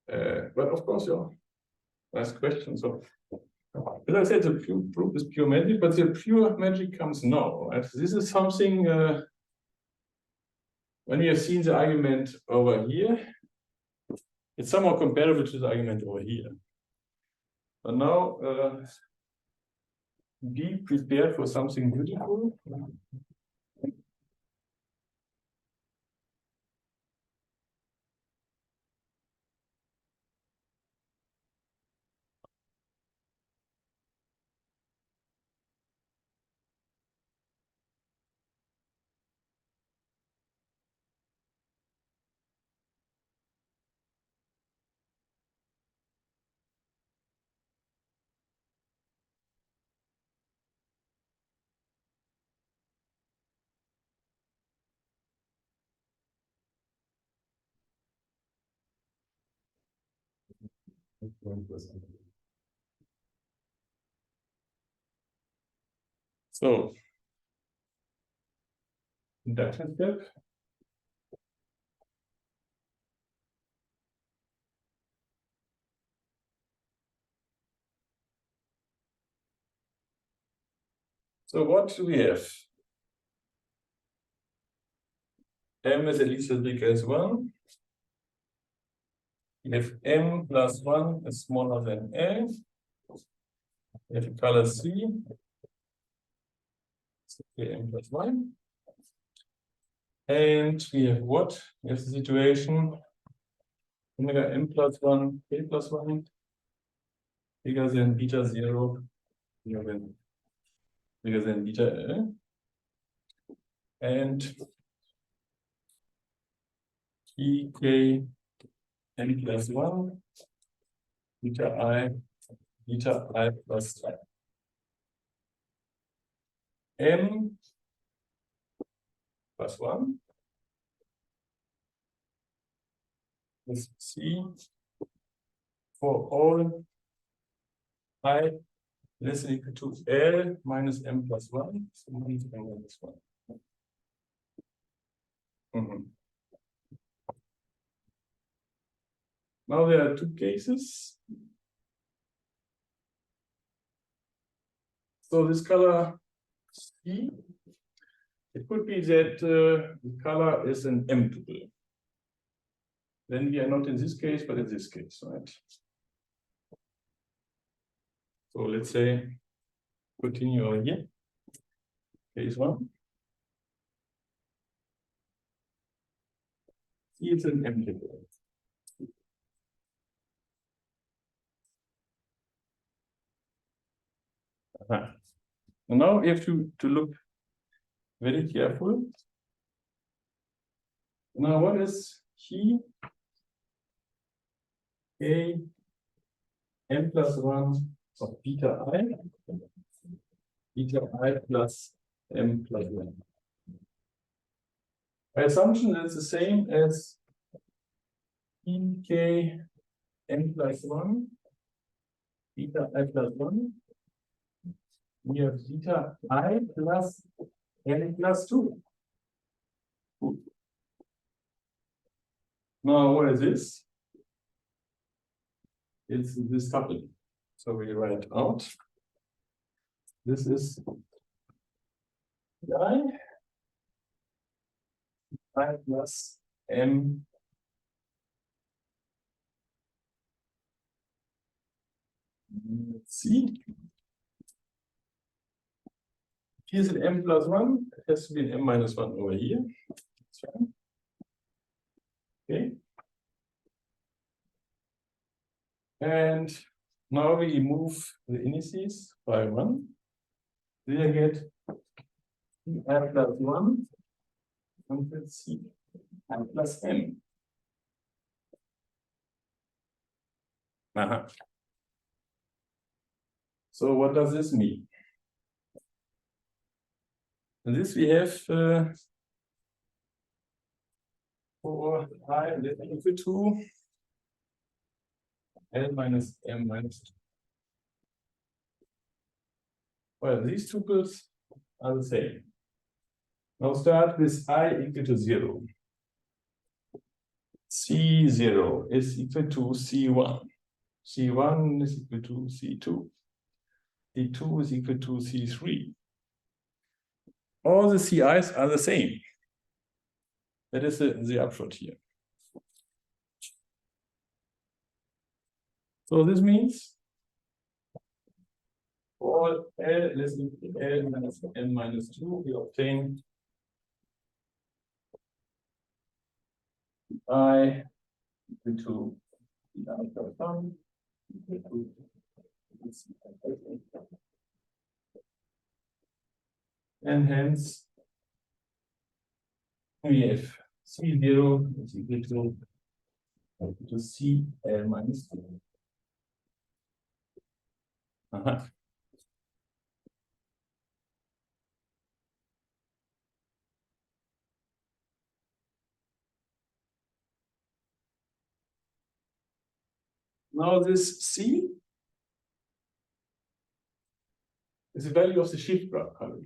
But of course, nice question. So, as I said, the proof is pure magic, but the pure magic comes now, right? This is something when we have seen the argument over here, it's somehow comparable to the argument over here. But now, be prepared for something beautiful. So induction step. So what do we have? M is at least as big as 1. If M plus 1 is smaller than L, if color C, okay, M plus 1. And we have what? We have the situation omega M plus 1, K plus 1, bigger than beta 0, bigger than beta L. And EK M plus 1, beta I plus 1. M plus 1 is C for all I less than equal to L minus M plus 1. So minus M minus 1. Now there are two cases. So this color C, it could be that the color is an M tuple. Then we are not in this case, but in this case, right? So let's say continue over here. Case 1. C is an M tuple. And now we have to look very careful. Now what is he? A M plus 1 of beta I plus M plus 1. By assumption, it's the same as EK M plus 1, beta I plus 1. We have beta I plus N plus 2. Now, what is this? It's this coupling. So we write out. This is I plus M. Let's see. Here's an M plus 1. It has to be an M minus 1 over here. That's right. Okay. And now we move the indices by 1. Then I get I plus 1 and let's see I plus M. So what does this mean? And this we have for I less than equal to L minus M minus 2. Well, these tuples are the same. Now start with I equal to 0. C0 is equal to C1. C1 is equal to C2. C2 is equal to C3. All the CIs are the same. That is the upshot here. So this means for L less than L minus N minus 2, we obtain I equal to and hence we have C0 is equal to CL minus 2. Now this C is the value of the shift current.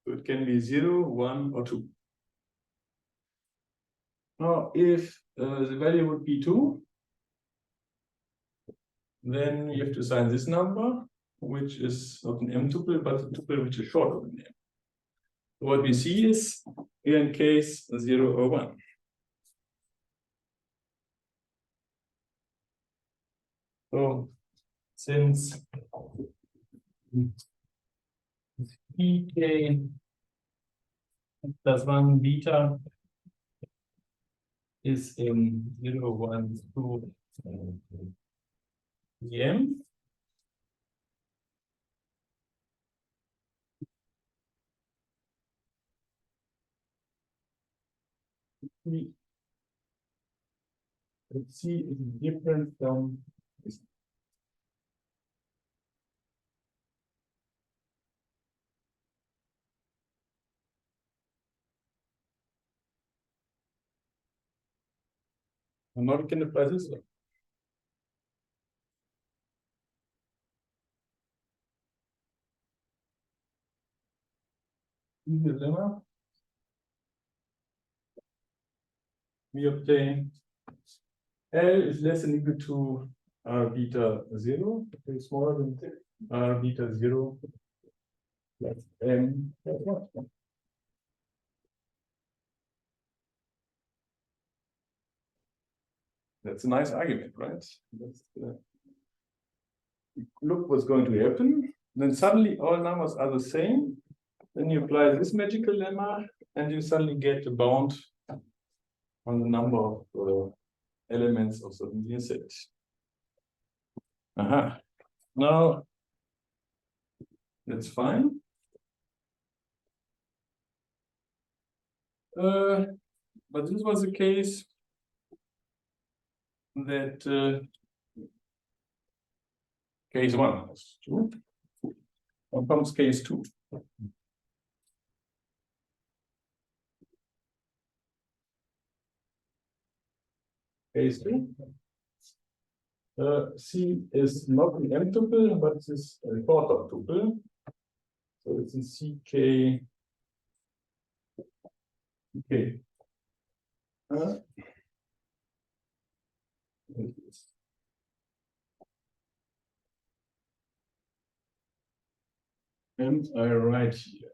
So it can be 0, 1, or 2. Now, if the value would be 2, then you have to assign this number, which is not an M tuple, but a tuple which is shorter than M. So what we see is, here in case 0 or 1. So, since pk plus 1 beta is in 0, 1, 2, M, C is different from this. And now we can apply this one. In the lemma, we obtain L is less than or equal to R beta 0, okay, smaller than R beta 0 plus M plus 1. That's a nice argument, right? That's, look what's going to happen. Then suddenly all numbers are the same. Then you apply this magical lemma, and you suddenly get a bound on the number of elements of certain linear set. Aha. Now that's fine. But this was the case that case 1 was true. Now comes case 2. Case 2. C is not an M tuple, but it is a quarter tuple. So it's in CK. Okay. And I write here.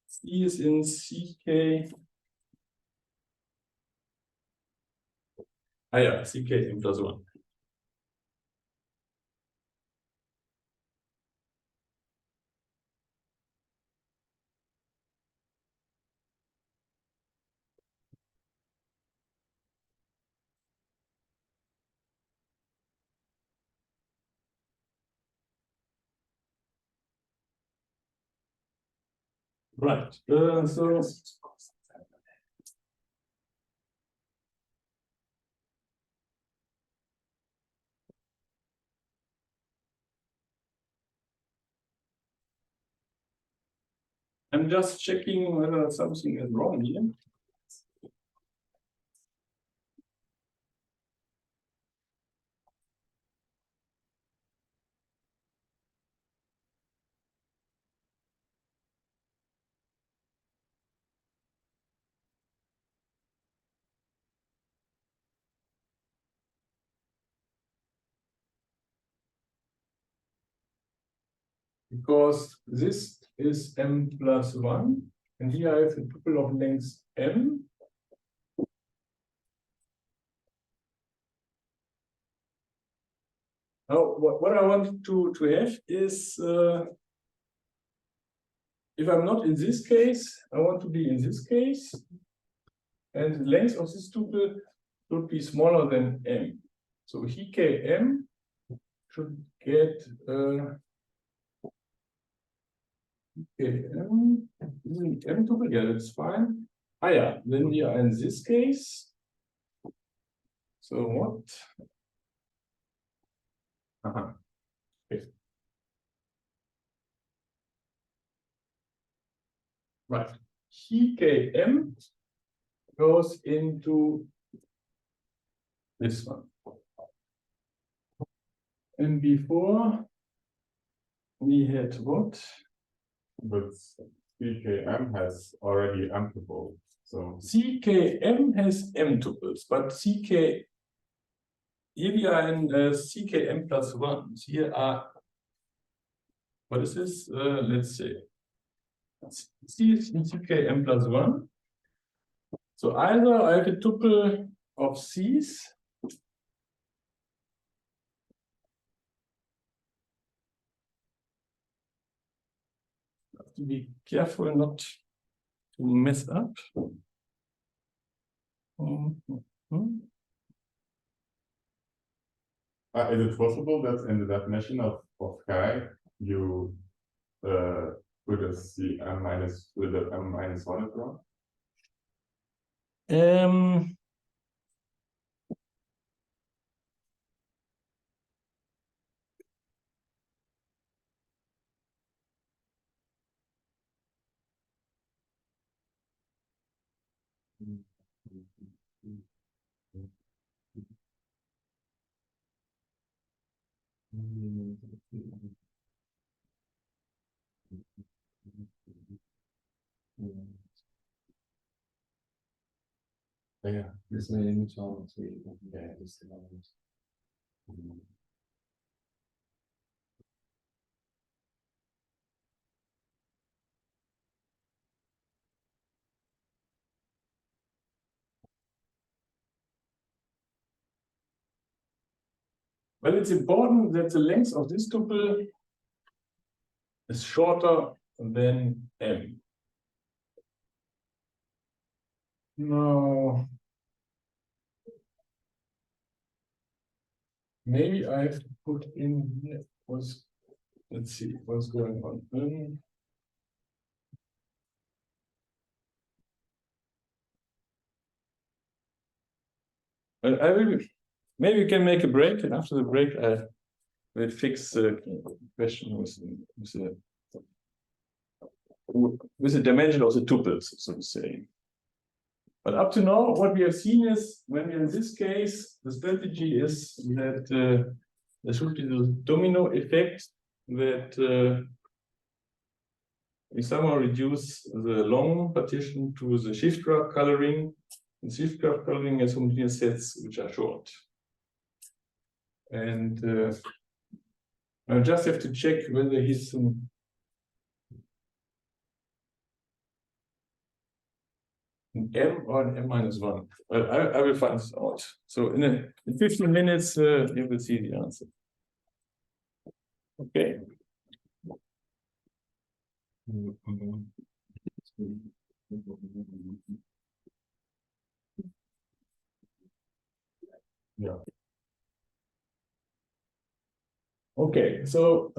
C is in CK. Ah, yeah, CK M plus 1. Right. So I'm just checking whether something is wrong here. Because this is M plus 1, and here I have a tuple of length M. Now, what I want to have is, if I'm not in this case, I want to be in this case, and the length of this tuple should be smaller than M. So HKM should get HKM, M tuple, yeah, that's fine. Ah, yeah, then we are in this case. So what? Okay. Right. CKM goes into this one. And before we had what? But CKM has already M tuples, so CKM has M tuples, but CK, here we are in CKM plus 1. Here are, what is this? Let's say, C is in CKM plus 1. So either I have a tuple of C's, have to be careful not to mess up. is it possible that in the definition of chi you put a CM minus with a M minus 1 as well? Yeah, this may image on to yeah, this Well, it's important that the length of this tuple is shorter than M. Now, maybe I have to put in here what's, let's see what's going on. I will, maybe we can make a break, and after the break, I will fix the question with the dimension of the tuples, so to say. But up to now, what we have seen is when in this case, the strategy is that there should be the domino effect that we somehow reduce the long partition to the shift graph coloring. And shift graph coloring has homogeneous sets which are short. And I just have to check whether he's an M or an M minus 1. Well, I will find this out. So in 15 minutes, you will see the answer. Okay. Yeah. Okay, so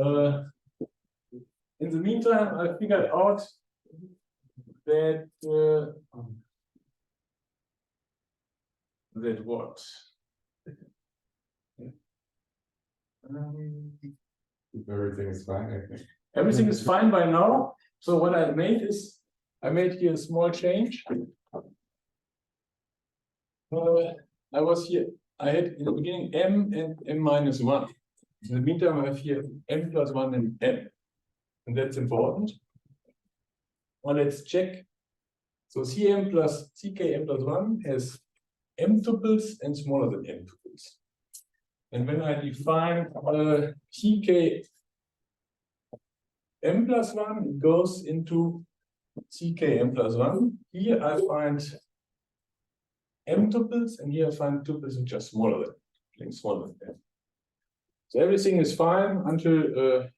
in the meantime, I figured out that that what? Everything is fine, I think. Everything is fine by now. So what I made is, I made here a small change. I was here, I had in the beginning M and M minus 1. In the meantime, I have here M plus 1 and M. And that's important. Well, let's check. So CM plus CKM plus 1 has M tuples and smaller than M tuples. And when I define CK M plus 1, it goes into CKM plus 1. Here I find M tuples, and here I find tuples which are smaller than M. So everything is fine until the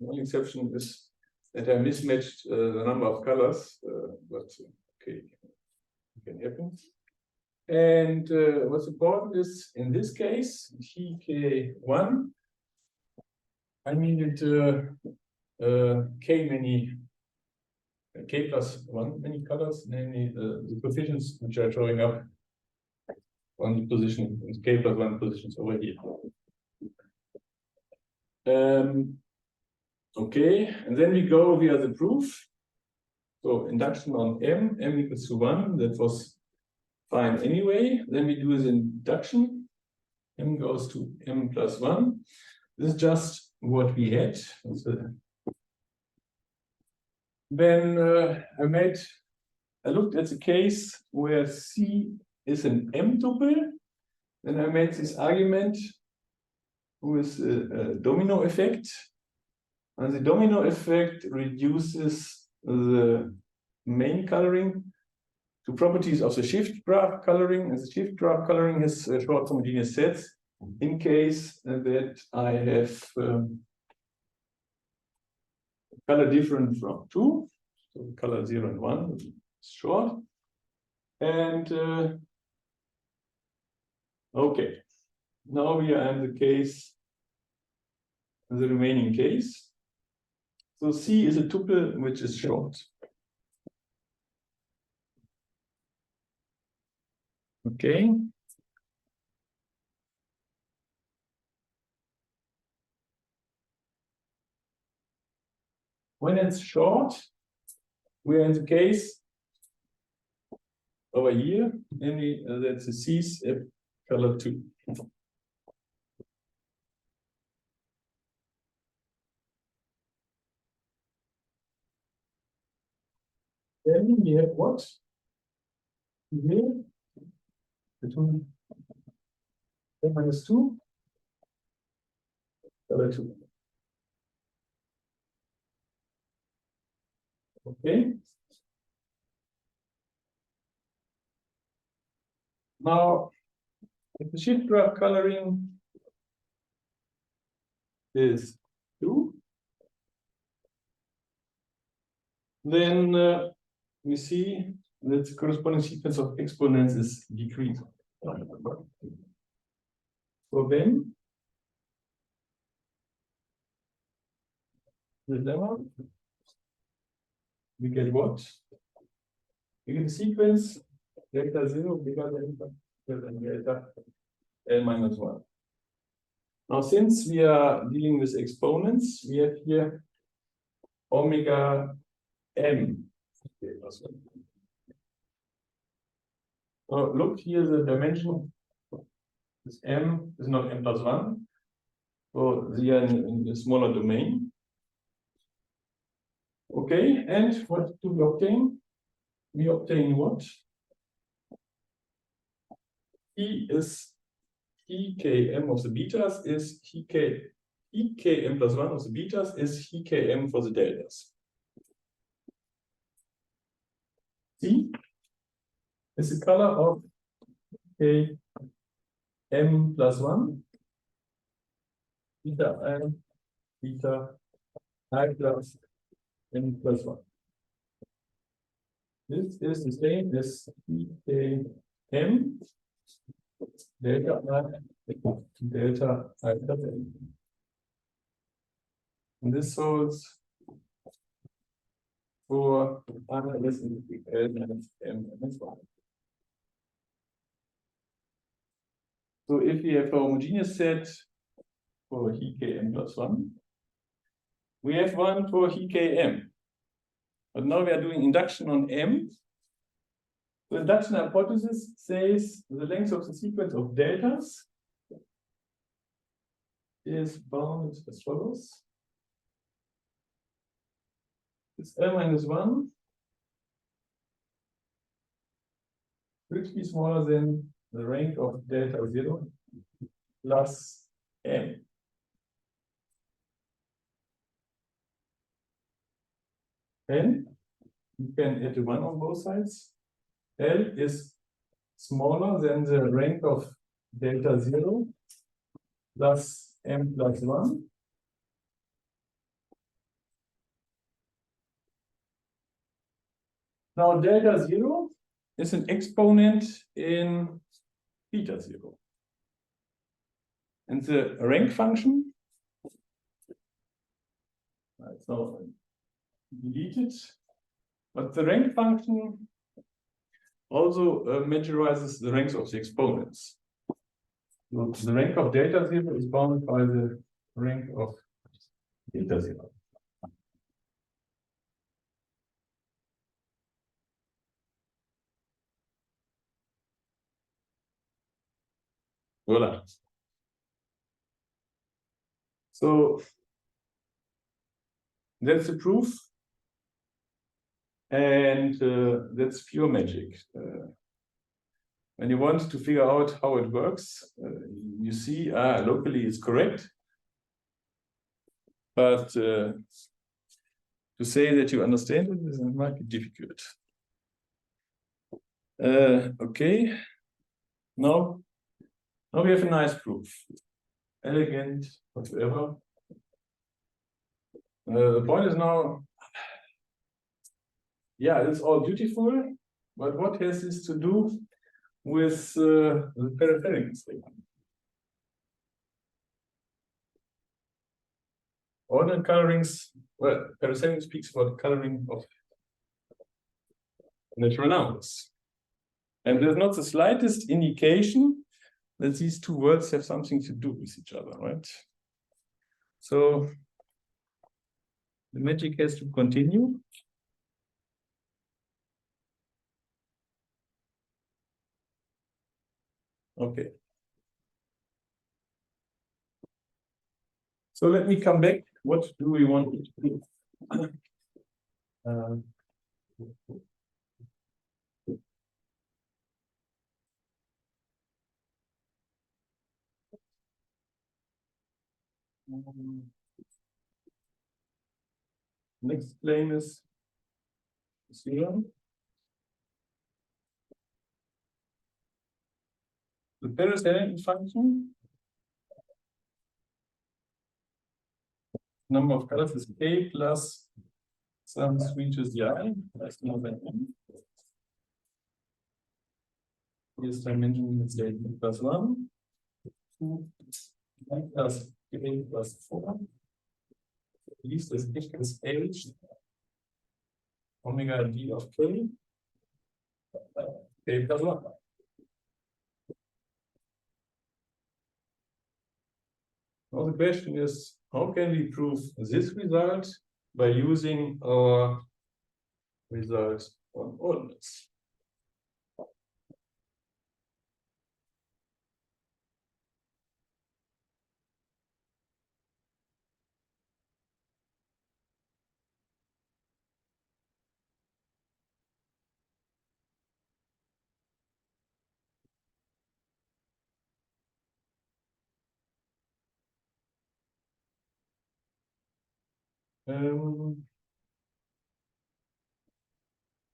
only exception is that I mismatched the number of colors, but okay, it can happen. And what's important is in this case, CK1, I mean it K plus 1 many colors, namely the coefficients which are showing up on the position, K plus 1 positions over here. Okay, and then we go via the proof. So induction on m equals to 1, that was fine anyway. Then we do the induction, m goes to m plus 1. This is just what we had. Then I looked at the case where C is an M tuple. Then I made this argument with a domino effect. And the domino effect reduces the main coloring to properties of the shift graph coloring. And the shift graph coloring has short homogeneous sets in case that I have color different from 2. So color 0 and 1 is short. And okay, now we are in the case, the remaining case. So C is a tuple which is short. Okay. When it's short, we are in the case over here, namely that the C's have color 2. Then we have what? Here, between n minus 2, color 2. Okay. Now, if the shift graph coloring is 2, then we see that the corresponding sequence of exponents is decreasing. So then, the lemma, we get what? We get the sequence delta 0 bigger than delta L minus 1. Now, since we are dealing with exponents, we have here omega m. So look here, the dimension is m is not m plus 1. So they are in a smaller domain. Okay, and what do we obtain? We obtain what? E is EKM of the betas is EKM plus 1 of the betas is EKM for the deltas. C is the color of KM plus 1, beta I plus M plus 1. This is the same as EKM delta I plus M. And this holds for R less than L minus M minus 1. So if we have a homogeneous set for EKM plus 1, we have one for EKM. But now we are doing induction on M. The induction hypothesis says the length of the sequence of deltas is bounded as follows. It's L minus 1 which be smaller than the rank of delta 0 plus M. And you can add a 1 on both sides. L is smaller than the rank of delta 0 plus M plus 1. Now delta 0 is an exponent in beta 0. And the rank function, so delete it, but the rank function also majorizes the ranks of the exponents. So the rank of delta 0 is bounded by the rank of delta 0. Voila. So that's the proof. And that's pure magic. When you want to figure out how it works, you see, locally it's correct. But to say that you understand it might be difficult. Okay. Now we have a nice proof. Elegant, whatever. The point is now, yeah, it's all beautiful, but what has this to do with the peripheral statement? Ordinal colorings, well, Paracelsus speaks about the coloring of natural numbers. And there's not the slightest indication that these two words have something to do with each other, right? So the magic has to continue. Okay. So let me come back. What do we want to do? Next plane is 0. The Paracelsus function, number of colors is K plus some switches I, that's another N. Here's dimension, let's say plus 1, 2, plus K plus 4. Least is equals H omega d of K, K plus 1. Now the question is, how can we prove this result by using our result on ordinals?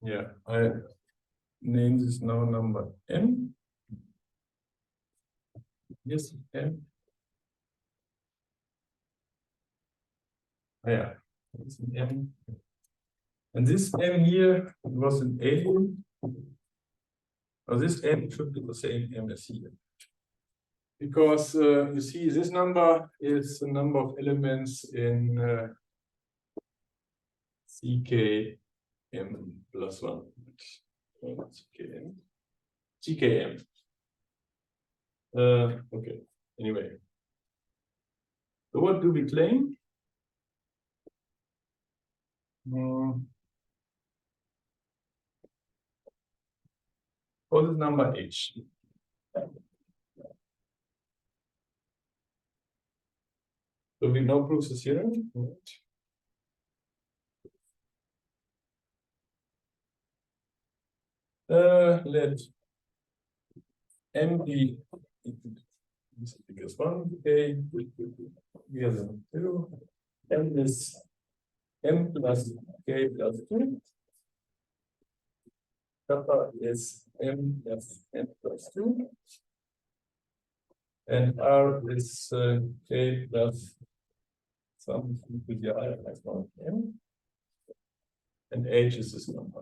Yeah, I name this now number M. Yes, M. Yeah, it's an M. And this M here was an alien. Or this M should be the same M as here. Because you see, this number is the number of elements in CKM plus 1. CKM. Okay, anyway. So what do we claim? What is number H? So we now prove this here. Let M be equals 1, K, here's 0. M is M plus K plus 2. Kappa is M plus N plus 2. And R is K plus something to the I plus 1 M. And H is this number.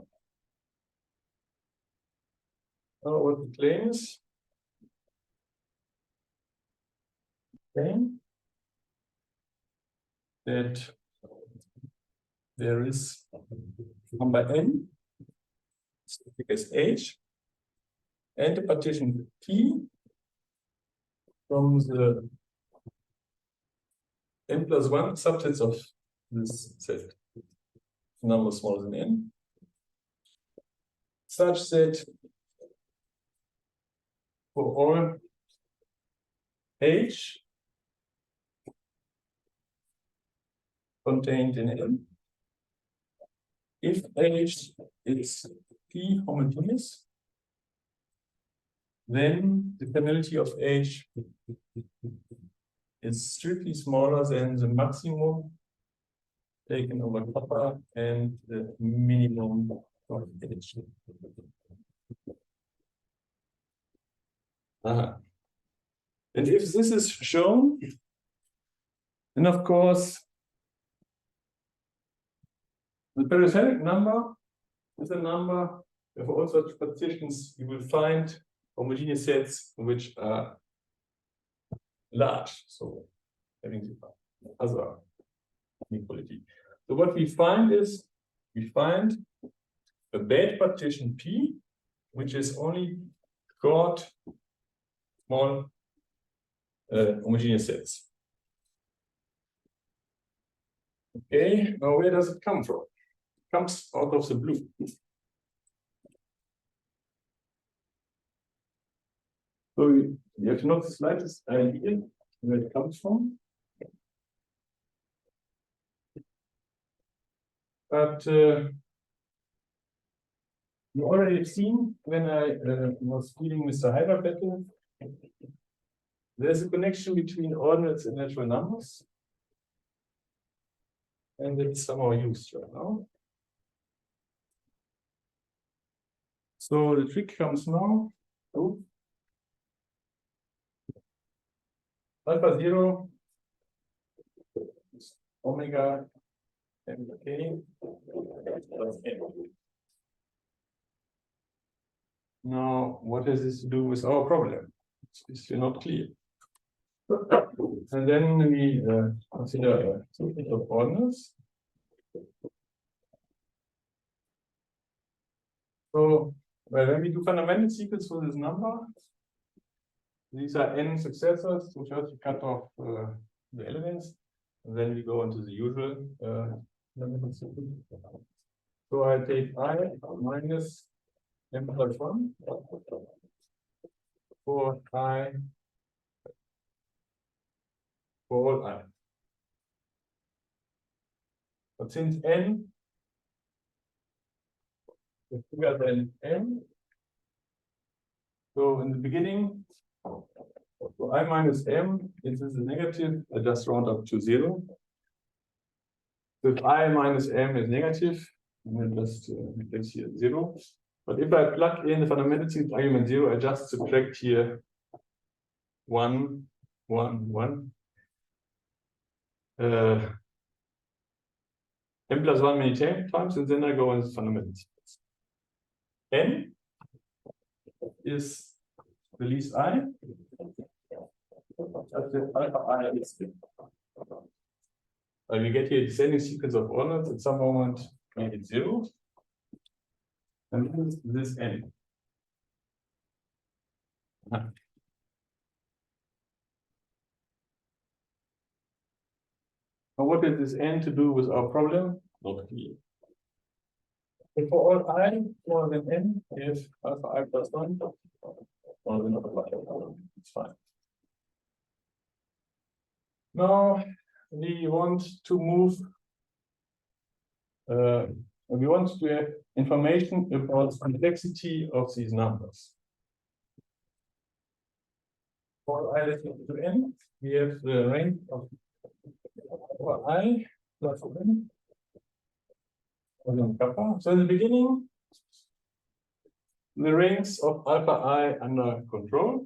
Now what the claim is? Claim that there is number N, as H, and a partition T from the N plus 1 subsets of this set, number smaller than N, such that for all H contained in N. If H is P homogeneous, then the penalty of H is strictly smaller than the maximum taken over kappa and the minimum of H. And if this is shown, then of course the periodic number is a number for all such partitions you will find homogeneous sets which are large, so having the other inequality. So what we find is we find a bad partition P, which is only got small homogeneous sets. Okay, now where does it come from? It comes out of the blue. So you have not the slightest idea where it comes from. But you already have seen when I was dealing with the Hyperbattle, there's a connection between ordinates and natural numbers. And it's somehow used right now. So the trick comes now. Oh. Alpha 0 is omega mk plus n. Now, what has this to do with our problem? It's still not clear. And then we consider a sequence of ordinals. So, when we do fundamental sequence for this number, these are n successors. So first we cut off the elements, and then we go into the usual fundamental sequence. So I take I minus m plus 1 for I for all I. But since n is bigger than m, so in the beginning, so I minus m, this is a negative, I just round up to 0. So if I minus m is negative, then just replace here 0. But if I plug in the fundamental sequence argument 0, I just subtract here 1, 1, 1. M plus 1 many times, and then I go in fundamental sequence. N is the least I. Alpha I is we get here a descending sequence of ordinals. At some moment we hit 0. And this n. Now what is this n to do with our problem? Not clear. If for all I more than n, if alpha I plus 1, more than alpha I, it's fine. Now we want to move, we want to have information about the complexity of these numbers. For I less equal to n, we have the range of I plus n. So in the beginning, the rings of alpha I under control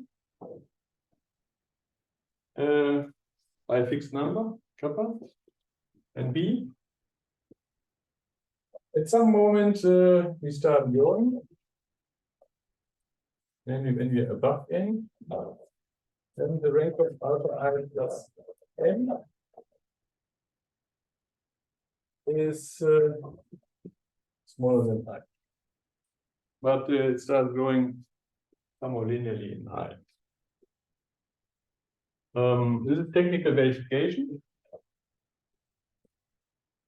by a fixed number, kappa, and b. At some moment, we start growing. Then when we are above n, then the rank of alpha I plus n is smaller than I. But it starts growing somewhat linearly in height. This is technical verification.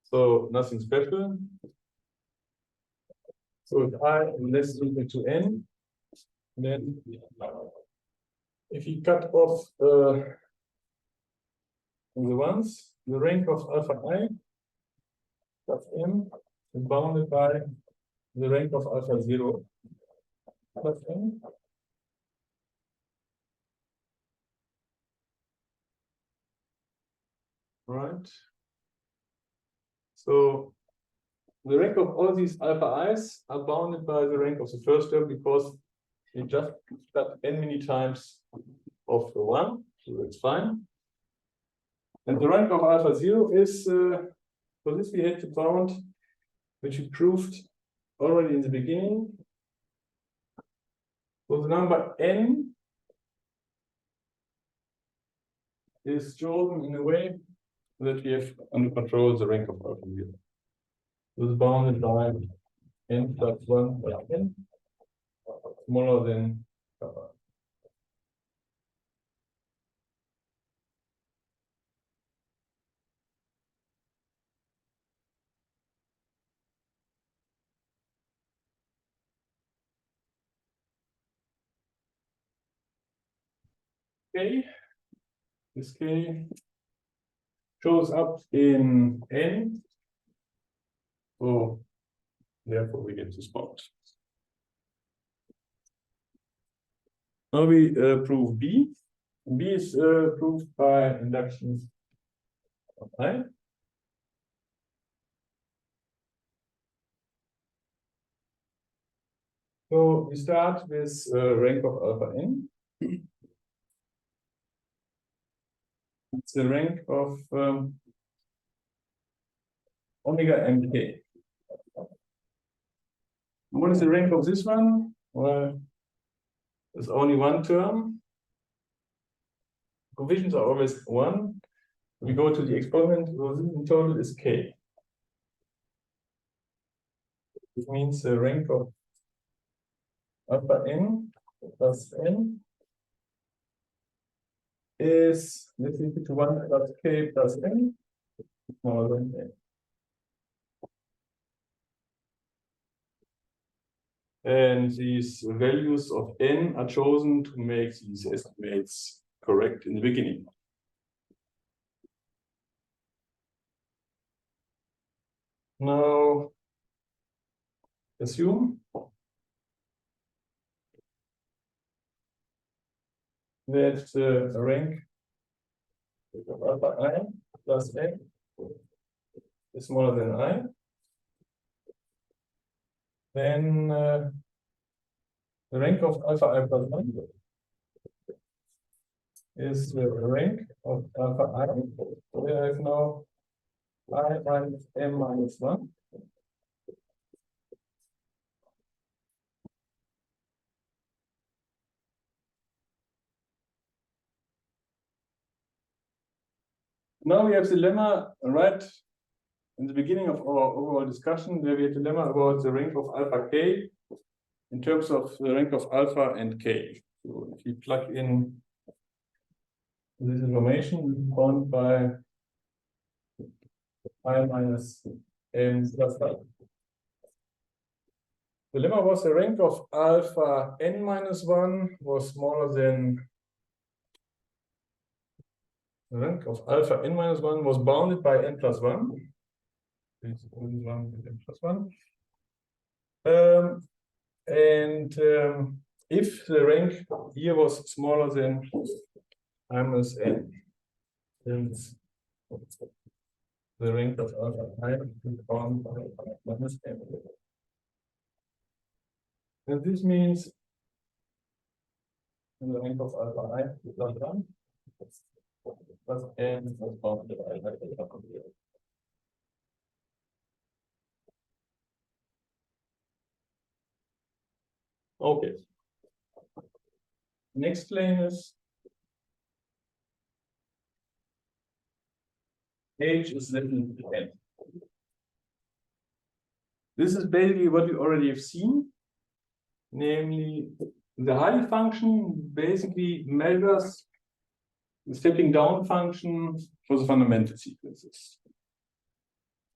So nothing special. So if I is less equal to n, then if you cut off the ones, the rank of alpha I plus m is bounded by the rank of alpha 0 plus m. Right. So the rank of all these alpha i's are bounded by the rank of the first term because we just cut n many times of the 1, so that's fine. And the rank of alpha 0 is, for this we had to bound, which we proved already in the beginning. So the number n is chosen in a way that we have under control the rank of alpha 0. This is bounded by n plus 1 plus n, smaller than kappa. K, this K shows up in n, so therefore we get this bound. Now we prove B. B is proved by inductions of I. So we start with rank of alpha n. It's the rank of omega mk. What is the rank of this one? Well, there's only one term. Coefficients are always 1. We go to the exponent, so this in total is k. This means the rank of alpha n plus n is, let's say, to 1 plus k plus n smaller than n. And these values of n are chosen to make these estimates correct in the beginning. Now, assume that the rank of alpha I plus n is smaller than I. Then the rank of alpha I plus 1 is the rank of alpha I. We have now I minus m minus 1. Now we have the lemma right in the beginning of our overall discussion, where we had a lemma about the rank of alpha k in terms of the rank of alpha and k. So if you plug in this information bound by I minus m plus 1. The lemma was the rank of alpha n minus 1 was smaller than the rank of alpha n minus 1 was bounded by n plus 1. This is 1 with n plus 1. If the rank here was smaller than I minus n, then the rank of alpha I is bounded by minus n. And this means the rank of alpha I plus 1 plus n is bounded by alpha. Okay. Next claim is h is less than n. This is basically what we already have seen, namely the Hardy function basically measures the stepping down function for the fundamental sequences.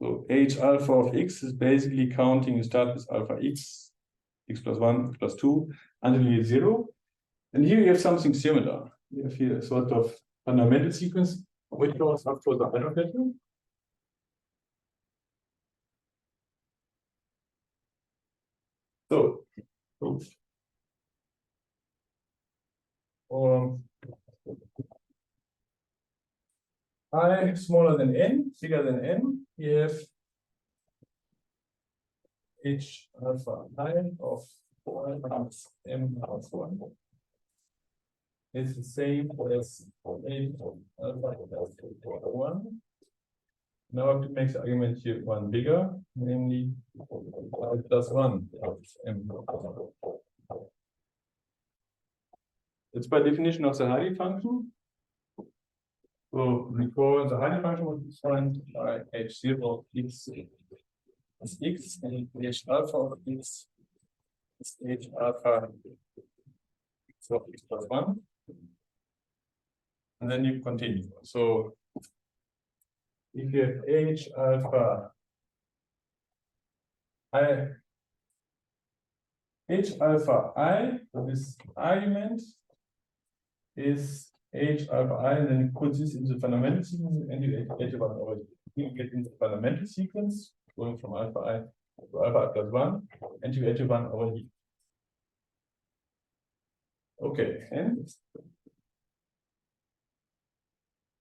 So h alpha of x is basically counting, you start with alpha x, x plus 1, x plus 2, until you get 0. And here you have something similar. You have here a sort of fundamental sequence, which goes up to the hydro pattern. So, I smaller than n, bigger than n, you have h alpha I of 4 times m plus 1 is the same as h alpha plus 1. Now I have to make the argument here one bigger, namely plus 1 of m. It's by definition of the Hardy function. So recall the Hardy function was defined by h0 of x is x, and h alpha of x is h alpha of x plus 1. And then you continue. So if you have h alpha I, so this argument is h alpha I, and then you put this in the fundamental sequence, and you get one over. You get in the fundamental sequence going from alpha I to alpha I plus 1, and you get 1 over here. Okay, and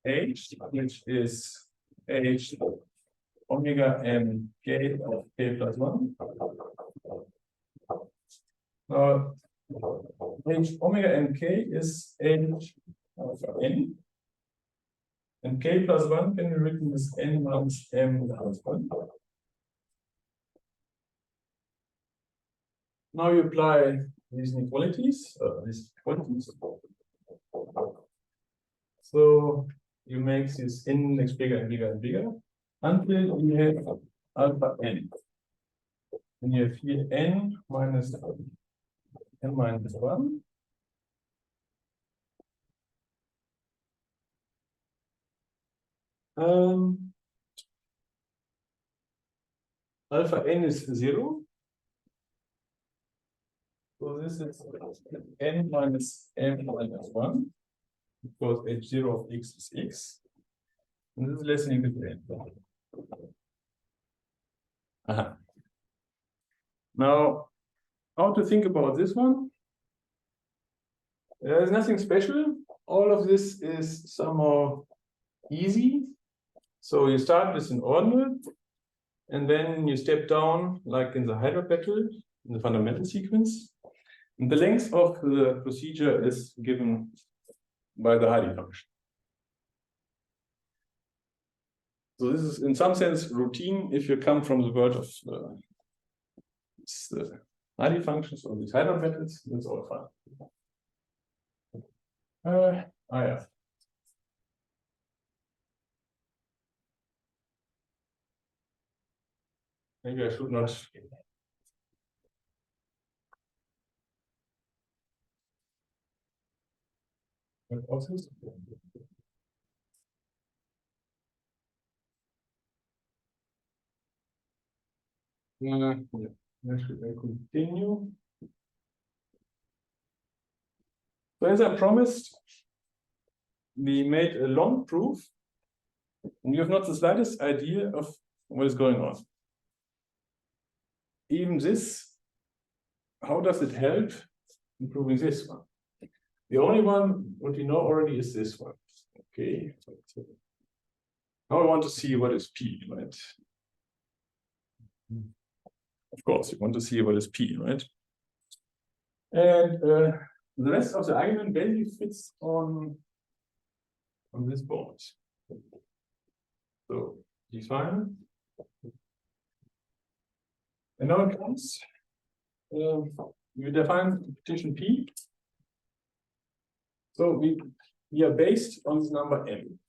h, which is h omega m k of k plus 1. Now, h omega m k is h alpha n, and k plus 1 can be written as n minus m plus 1. Now you apply these inequalities, So you make this index bigger and bigger and bigger until you have alpha n. And you have here n minus n minus 1. Alpha n is 0. So this is n minus m minus 1, because h0 of x is x. And this is less than equal to n. Now, how to think about this one? There is nothing special. All of this is somehow easy. So you start with an ordinal, and then you step down, like in the hydro battle, in the fundamental sequence. And the length of the procedure is given by the Hardy function. So this is in some sense routine if you come from the world of the Hardy functions or these hydro battles, that's all fine. Yeah. Maybe I should not. Also, yeah. Should I continue? So as I promised, we made a long proof, and you have not the slightest idea of what is going on. Even this, how does it help in proving this one? The only one what we know already is this one. Okay. Now I want to see what is P, right? Of course, you want to see what is P, right? And the rest of the argument basically fits on this board. So define. And now it comes. We define petition P. So we are based on this number m.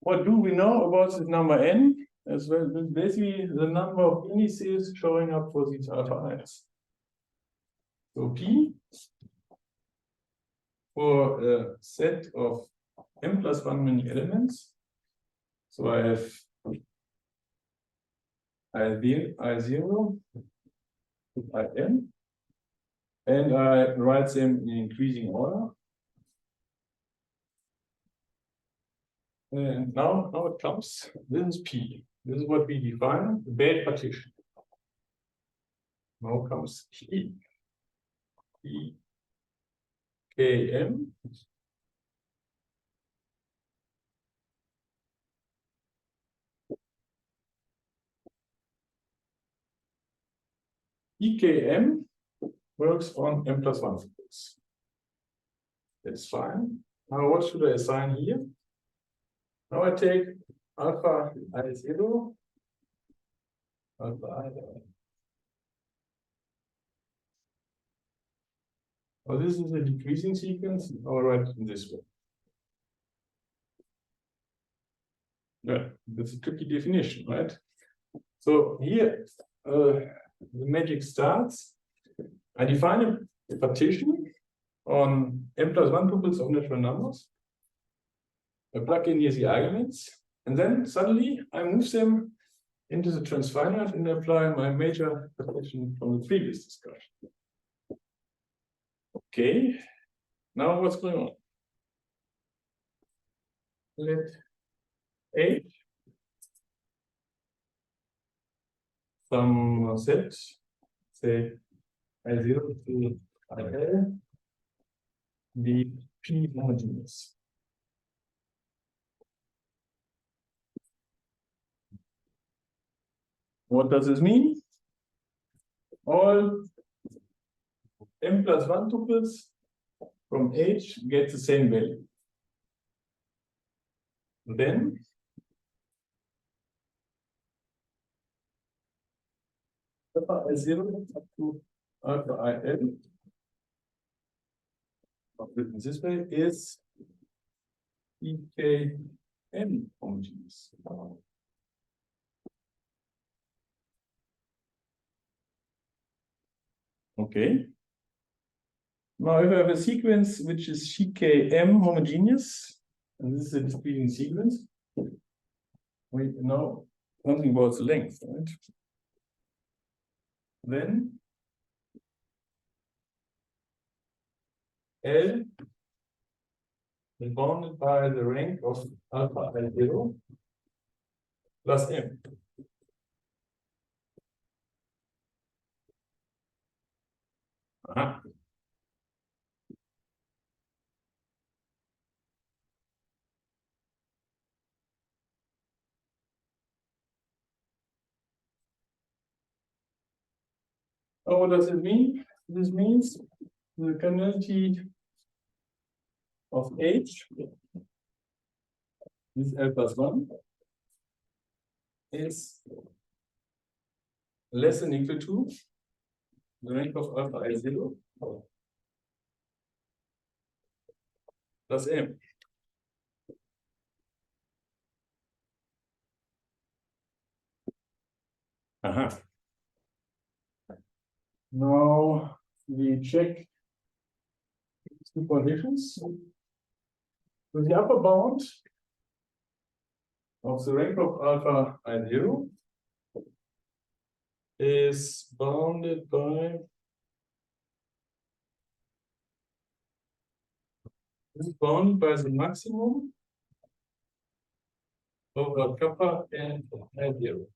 What do we know about this number n? As well, basically the number of indices showing up for these alpha i's. So P for a set of m plus 1 many elements. So I have I0, IN, and I write them in increasing order. And now it comes. This is P. This is what we define, the bad partition. Now comes P. P. KM. EKM works on m+1 tuples. That's fine. Now what should I assign here? Now I take alpha I0, alpha I0. Oh, this is a decreasing sequence. I'll write it in this way. Yeah, that's a tricky definition, right? So here, the magic starts. I define a partition on m+1 tuples of natural numbers. I plug in here the arguments, and then suddenly I move them into the transfinite and apply my major partition from the previous discussion. Okay, now what's going on? Let H some set, say I0 to IL, be P homogeneous. What does this mean? All m+1 tuples from H get the same value. Then alpha I0 up to alpha IL, written this way, is EKM homogeneous. Okay. Now, if I have a sequence which is CKM homogeneous, and this is a discrete sequence, we know something about the length, right? Then L is bounded by the rank of alpha I0 plus M. Aha. Oh, what does it mean? This means the cardinality of H, this L+1, is less than equal to the rank of alpha I0 plus M. Aha. Now we check two conditions. So the upper bound of the rank of alpha I0 is bounded by the maximum over kappa and I0.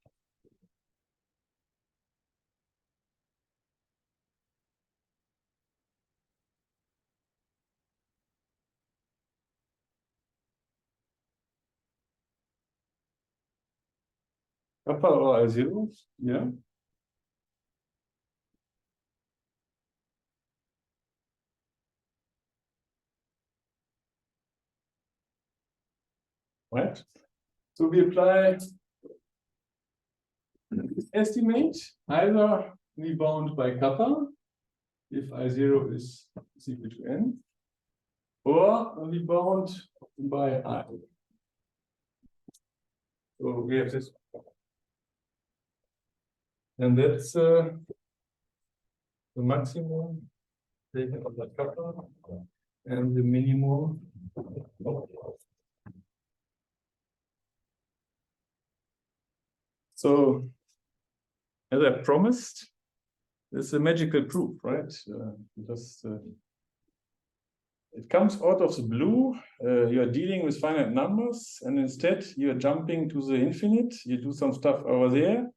Kappa or I0, yeah. Right. So we apply estimate, either we bound by kappa, if I0 is equal to n, or we bound by I. So we have this. And that's the maximum taken of the kappa and the minimum. So as I promised, it's a magical proof, right? It comes out of the blue. You are dealing with finite numbers, and instead you are jumping to the infinite. You do some stuff over there.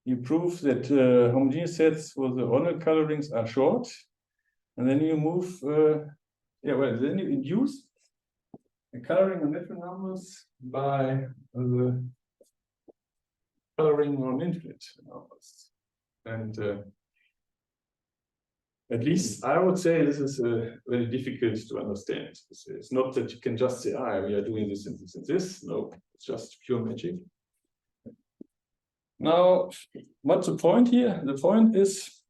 You prove that homogeneous sets for the ordinal colorings are short, and then you move. Then you induce the coloring on natural numbers by the coloring on infinite numbers, and at least I would say this is very difficult to understand. It's not that you can just say, we are doing this and this and this. No, it's just pure magic. Now, what's the point here? The point is,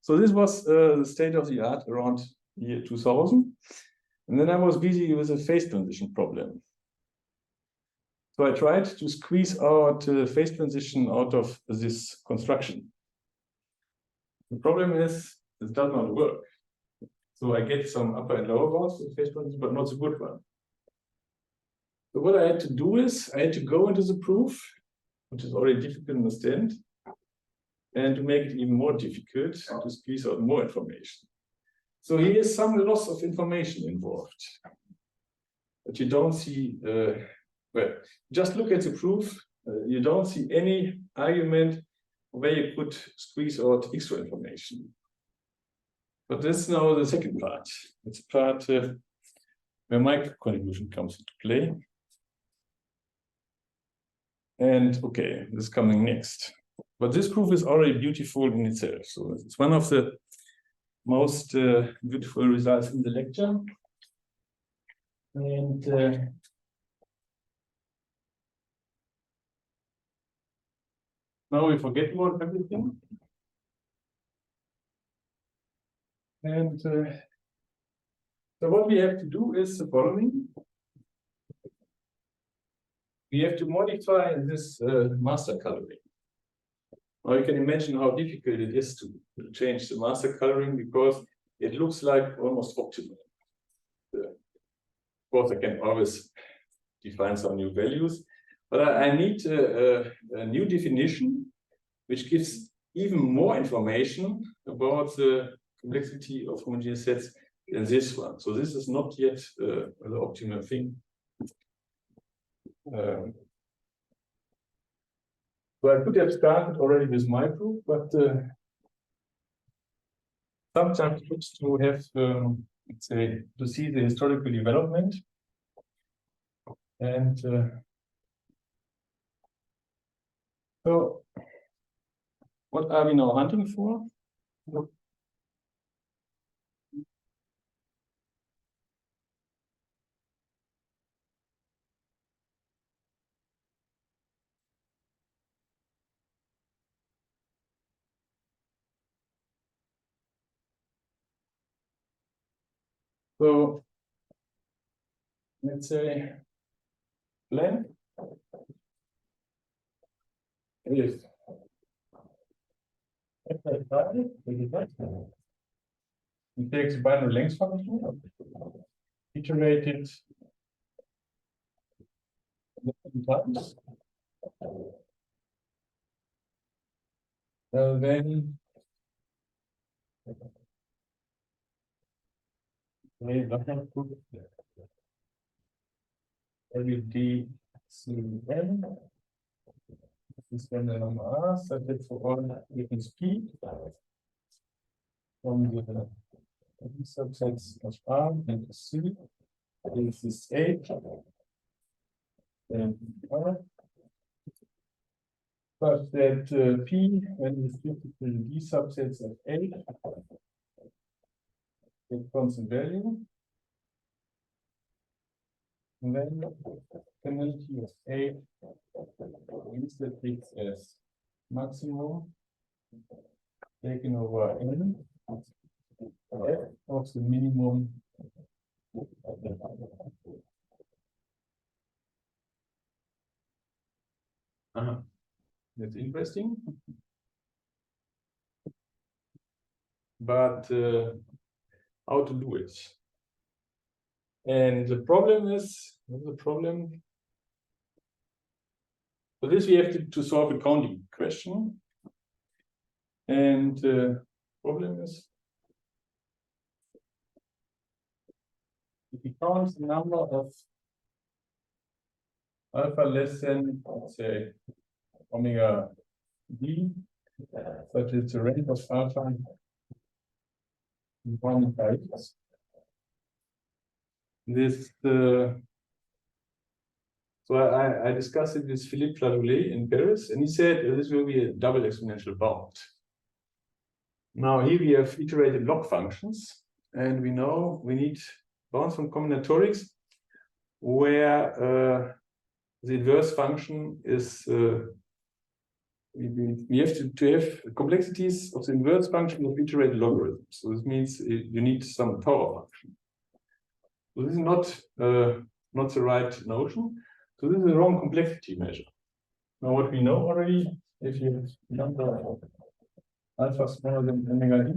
so this was the state of the art around year 2000. And then I was busy with a phase transition problem. So I tried to squeeze out phase transition out of this construction. The problem is, it does not work. So I get some upper and lower bounds in phase transition, but not the good one. So what I had to do is, I had to go into the proof, which is already difficult to understand, and to make it even more difficult to squeeze out more information. So here is some loss of information involved. But you don't see, just look at the proof. You don't see any argument where you could squeeze out extra information. But this is now the second part. It's a part where my contribution comes into play. And okay, this is coming next. But this proof is already beautiful in itself. So it's one of the most beautiful results in the lecture. And now we forget about everything. And so what we have to do is the following. We have to modify this master coloring. Now you can imagine how difficult it is to change the master coloring because it looks like almost optimal. Of course, I can always define some new values, but I need a new definition which gives even more information about the complexity of homogeneous sets than this one. So this is not yet the optimal thing. So I could have started already with my proof, but sometimes good to have, let's say, to see the historical development. And so, what are we now hunting for? So, let's say, blank is it takes binary length function, iterated times, then LVD CN. This is when the number R set for all different P from the subsets of R and C. This is A and R. But that P, when restricted to the D subsets of A, get constant value. And then penalty of A is the fix as maximum taken over N F of the minimum of the That's interesting. But how to do it? And the problem is, what's the problem? For this, we have to solve a counting question. And problem is, if we count the number of alpha less than, let's say, omega d, such as the range of alpha bounded by x. This so I discussed it with Philippe Fladoulet in Paris, and he said this will be a double exponential bound. Now here we have iterated log functions, and we know we need bounds from combinatorics where the inverse function is we have to have complexities of the inverse function of iterated logarithms. So this means you need some power function. So this is not the right notion. So this is the wrong complexity measure. Now what we know already, if you have number of alpha smaller than omega d,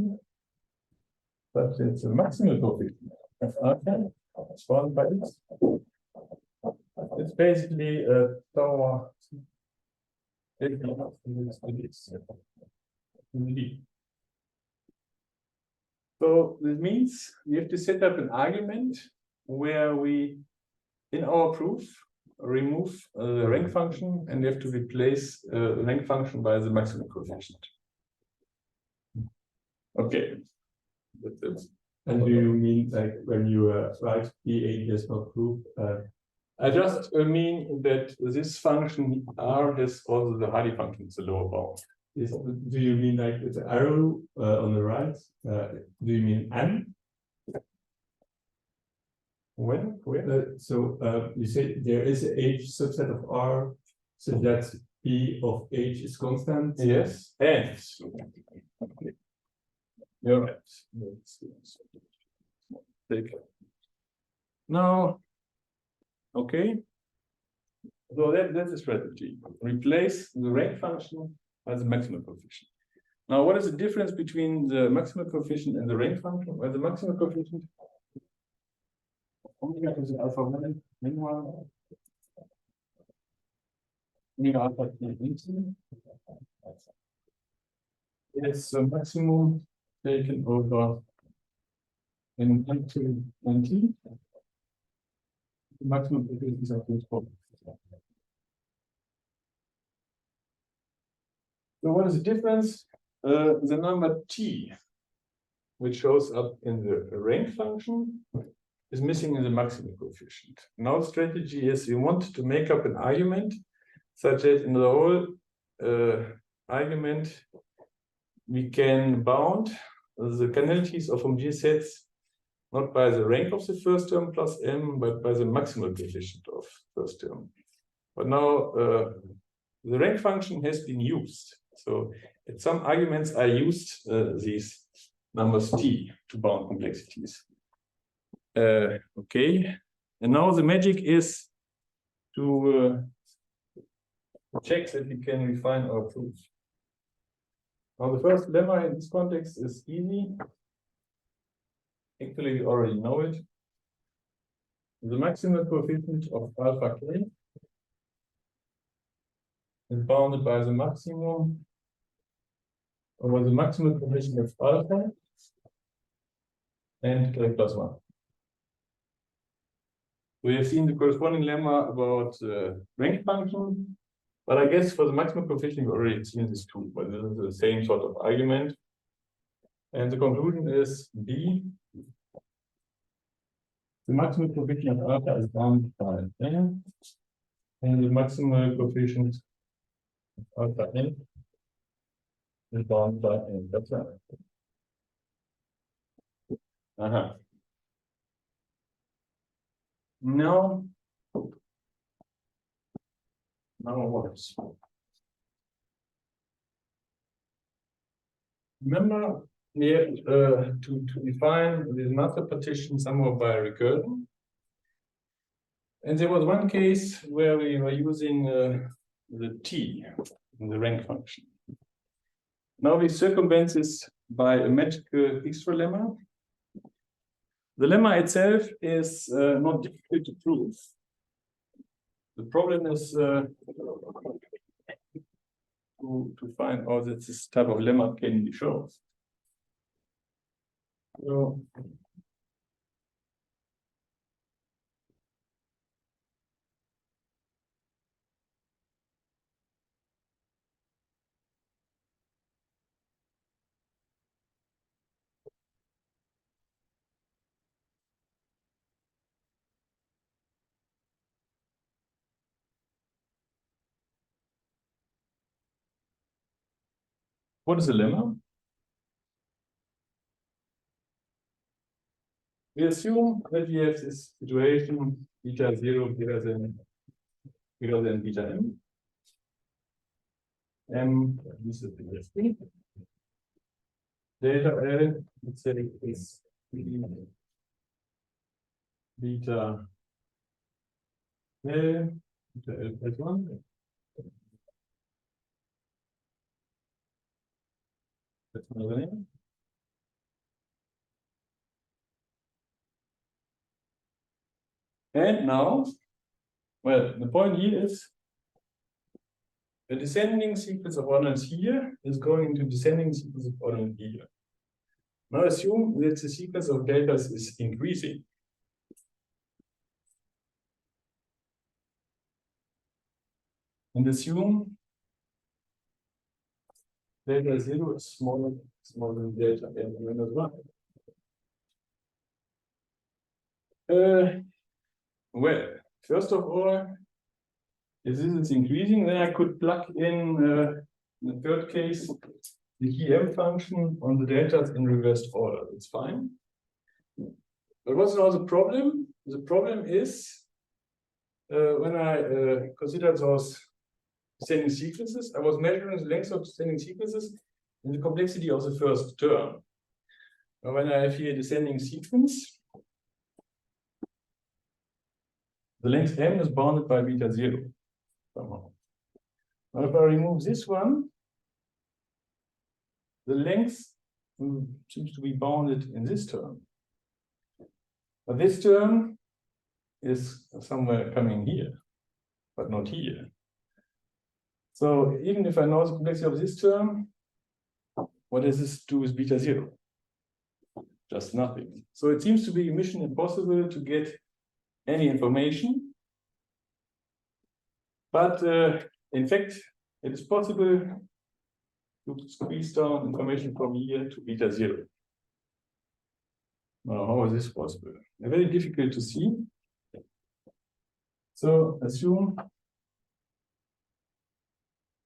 but it's a maximal coefficient of alpha bounded by x. It's basically a power. So this means we have to set up an argument where we, in our proof, remove the rank function, and we have to replace the rank function by the maximum coefficient. Okay. That's it. And do you mean like when you write P8 does not prove? I just mean that this function R has also the Hardy function, the lower bound. Do you mean like with the arrow on the right? Do you mean n? When? Where? So you say there is a H subset of R, so that P of H is constant. Yes, and you're right. Take it. Now, okay. So that's a strategy. Replace the rank function by the maximum coefficient. Now, what is the difference between the maximum coefficient and the rank function? Well, the maximum coefficient omega is alpha 1, min 1, omega alpha t. It's the maximum taken over in n2 and t. The maximum coefficient is of this problem. So what is the difference? The number t, which shows up in the rank function, is missing in the maximum coefficient. Now the strategy is we want to make up an argument such that in the whole argument we can bound the canalities of homogeneous sets not by the rank of the first term plus m, but by the maximal coefficient of first term. But now the rank function has been used. So at some arguments I used these numbers t to bound complexities. Okay, and now the magic is to check that we can refine our proof. Now the first lemma in this context is easy. Actually, we already know it. The maximum coefficient of alpha k is bounded by the maximum over the maximum coefficient of alpha and k plus 1. We have seen the corresponding lemma about the rank function, but I guess for the maximum coefficient we already seen this too, but this is the same sort of argument. And the conclusion is B. The maximum coefficient of alpha is bounded by n, and the maximum coefficient of alpha n is bounded by n. That's right. Now it works. Remember, we have to define this master partition somewhere by recursion. And there was one case where we were using the t in the rank function. Now we circumvent this by a magical extra lemma. The lemma itself is not difficult to prove. The problem is to find out that this type of lemma can be shown. So what is the lemma? We assume that we have this situation beta 0 greater than beta m. This is the S. Delta L, let's say, is beta L, beta L plus 1. That's another name. And now, well, the point here is the descending sequence of ordinals here is going into descending sequence of ordinals here. Now assume that the sequence of deltas is increasing. And assume delta 0 is smaller than delta n minus 1. Well, first of all, if this is increasing, then I could plug in the third case the key m function on the deltas in reversed order. It's fine. But what's now the problem? The problem is when I considered those descending sequences, I was measuring the length of descending sequences and the complexity of the first term. Now, when I have here a descending sequence, the length m is bounded by beta 0 somehow. Now, if I remove this one, the length seems to be bounded in this term. But this term is somewhere coming here, but not here. So even if I know the complexity of this term, what does this do with beta 0? Just nothing. So it seems to be mission impossible to get any information. But in fact, it is possible to squeeze down information from here to beta 0. Now, how is this possible? Very difficult to see. So assume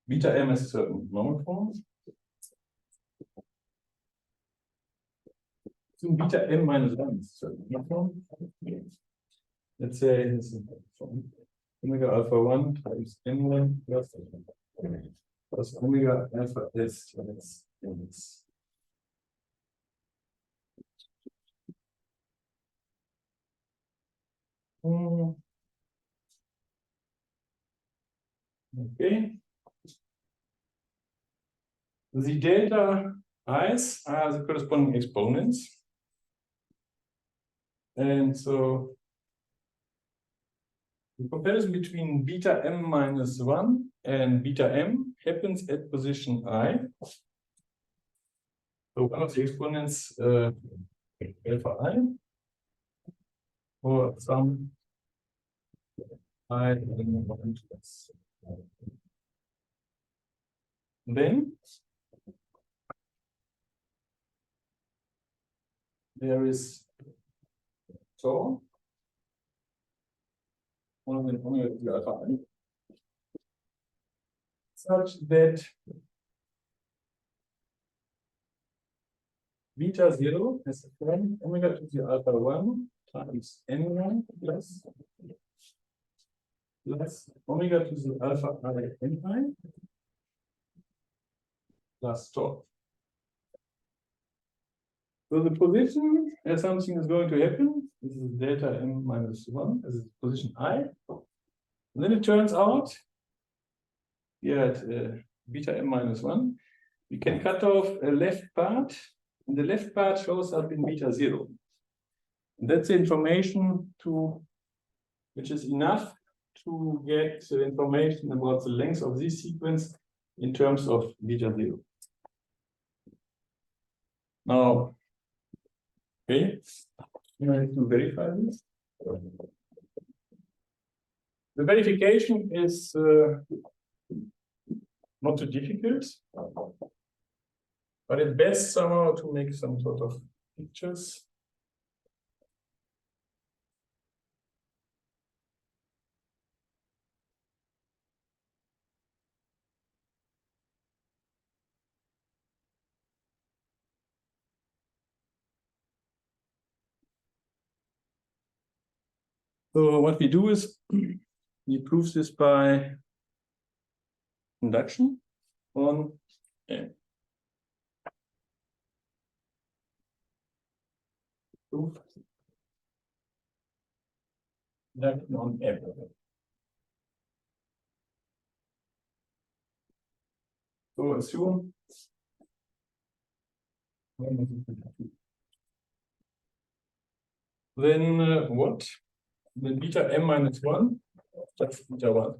beta m has a certain normal form. Assume beta m minus 1 is a certain normal form. Let's say this is omega alpha 1 times n1 plus omega alpha s times ns. Okay. The delta i's are the corresponding exponents. And so the comparison between beta m minus 1 and beta m happens at position I. So one of the exponents alpha I or some I in 1 plus. Then there is so alpha I such that beta 0 has a form omega to the alpha 1 times n1 plus omega to the alpha I n plus tau. So the position as something is going to happen, this is delta m minus 1, this is position I. And then it turns out here at beta m minus 1, we can cut off a left part, and the left part shows up in beta 0. And that's the information which is enough to get information about the length of this sequence in terms of beta 0. Now, okay, you have to verify this. The verification is not too difficult, but it's best somehow to make some sort of pictures. So what we do is we prove this by induction on M. Proof induction on M. So assume then what? Then beta M minus 1, that's beta 1.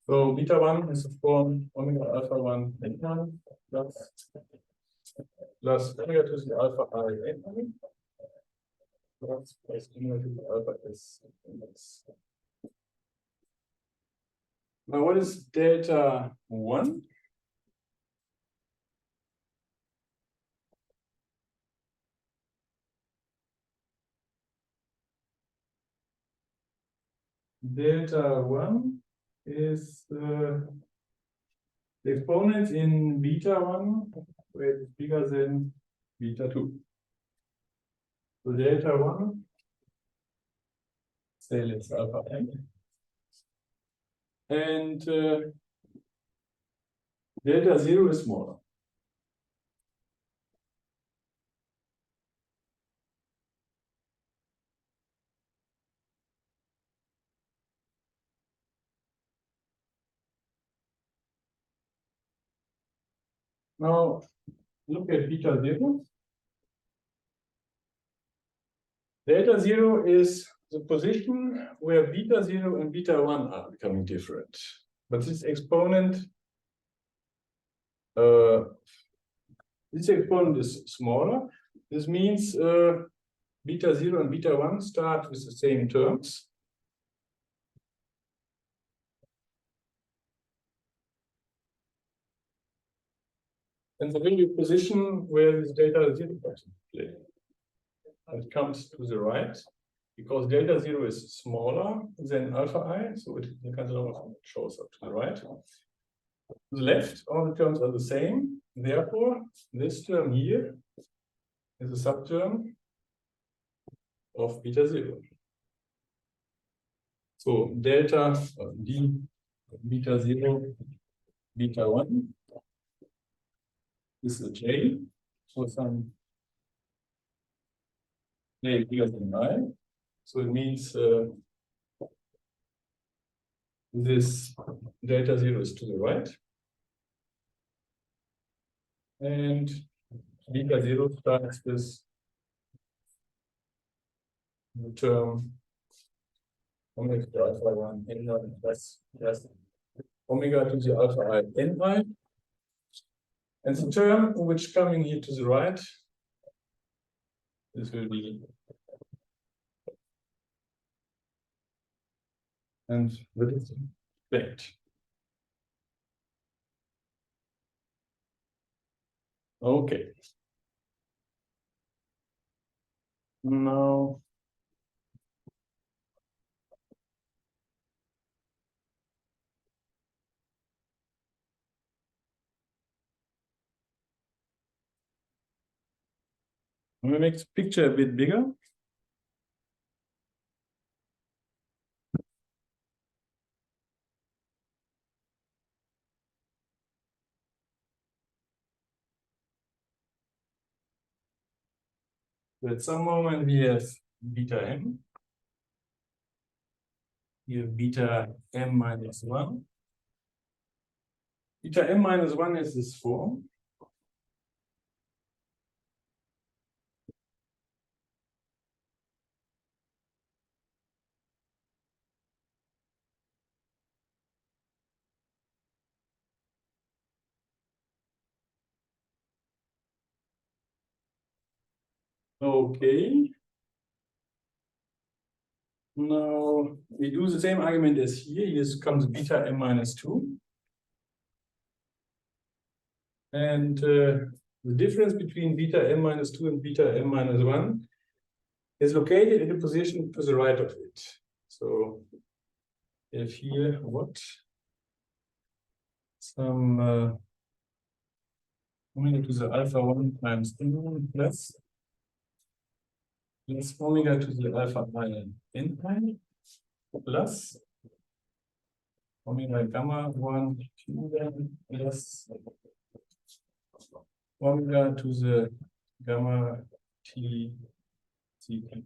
So beta 1 is the form omega alpha 1 n1 plus omega to the alpha I n1 plus omega to the alpha s. Now what is delta 1? Delta 1 is the exponent in beta 1, where it's bigger than beta 2. So delta 1, say let's alpha m. And delta 0 is smaller. Now look at beta 0. Delta 0 is the position where beta 0 and beta 1 are becoming different. But this exponent is smaller. This means beta 0 and beta 1 start with the same terms. And the value position where this delta 0 comes into play. And it comes to the right, because delta 0 is smaller than alpha I, so it shows up to the right. To the left, all the terms are the same. Therefore, this term here is a subterm of beta 0. So delta d beta 0, beta 1 is a j for some j bigger than I. So it means this delta 0 is to the right. And beta 0 starts with the term omega to the alpha 1 n1 plus omega to the alpha I n1. And the term which coming here to the right, this will be, and that is that. Okay. Now I'm going to make the picture a bit bigger. So at some moment we have beta m. Here beta m minus 1. Beta m minus 1 is this form. Okay. Now we do the same argument as here. Here comes beta m minus 2. And the difference between beta m minus 2 and beta m minus 1 is located in the position to the right of it. So if here what? Some omega to the alpha 1 times n plus omega to the alpha I n pi plus omega gamma 1 q n plus omega to the gamma t c n.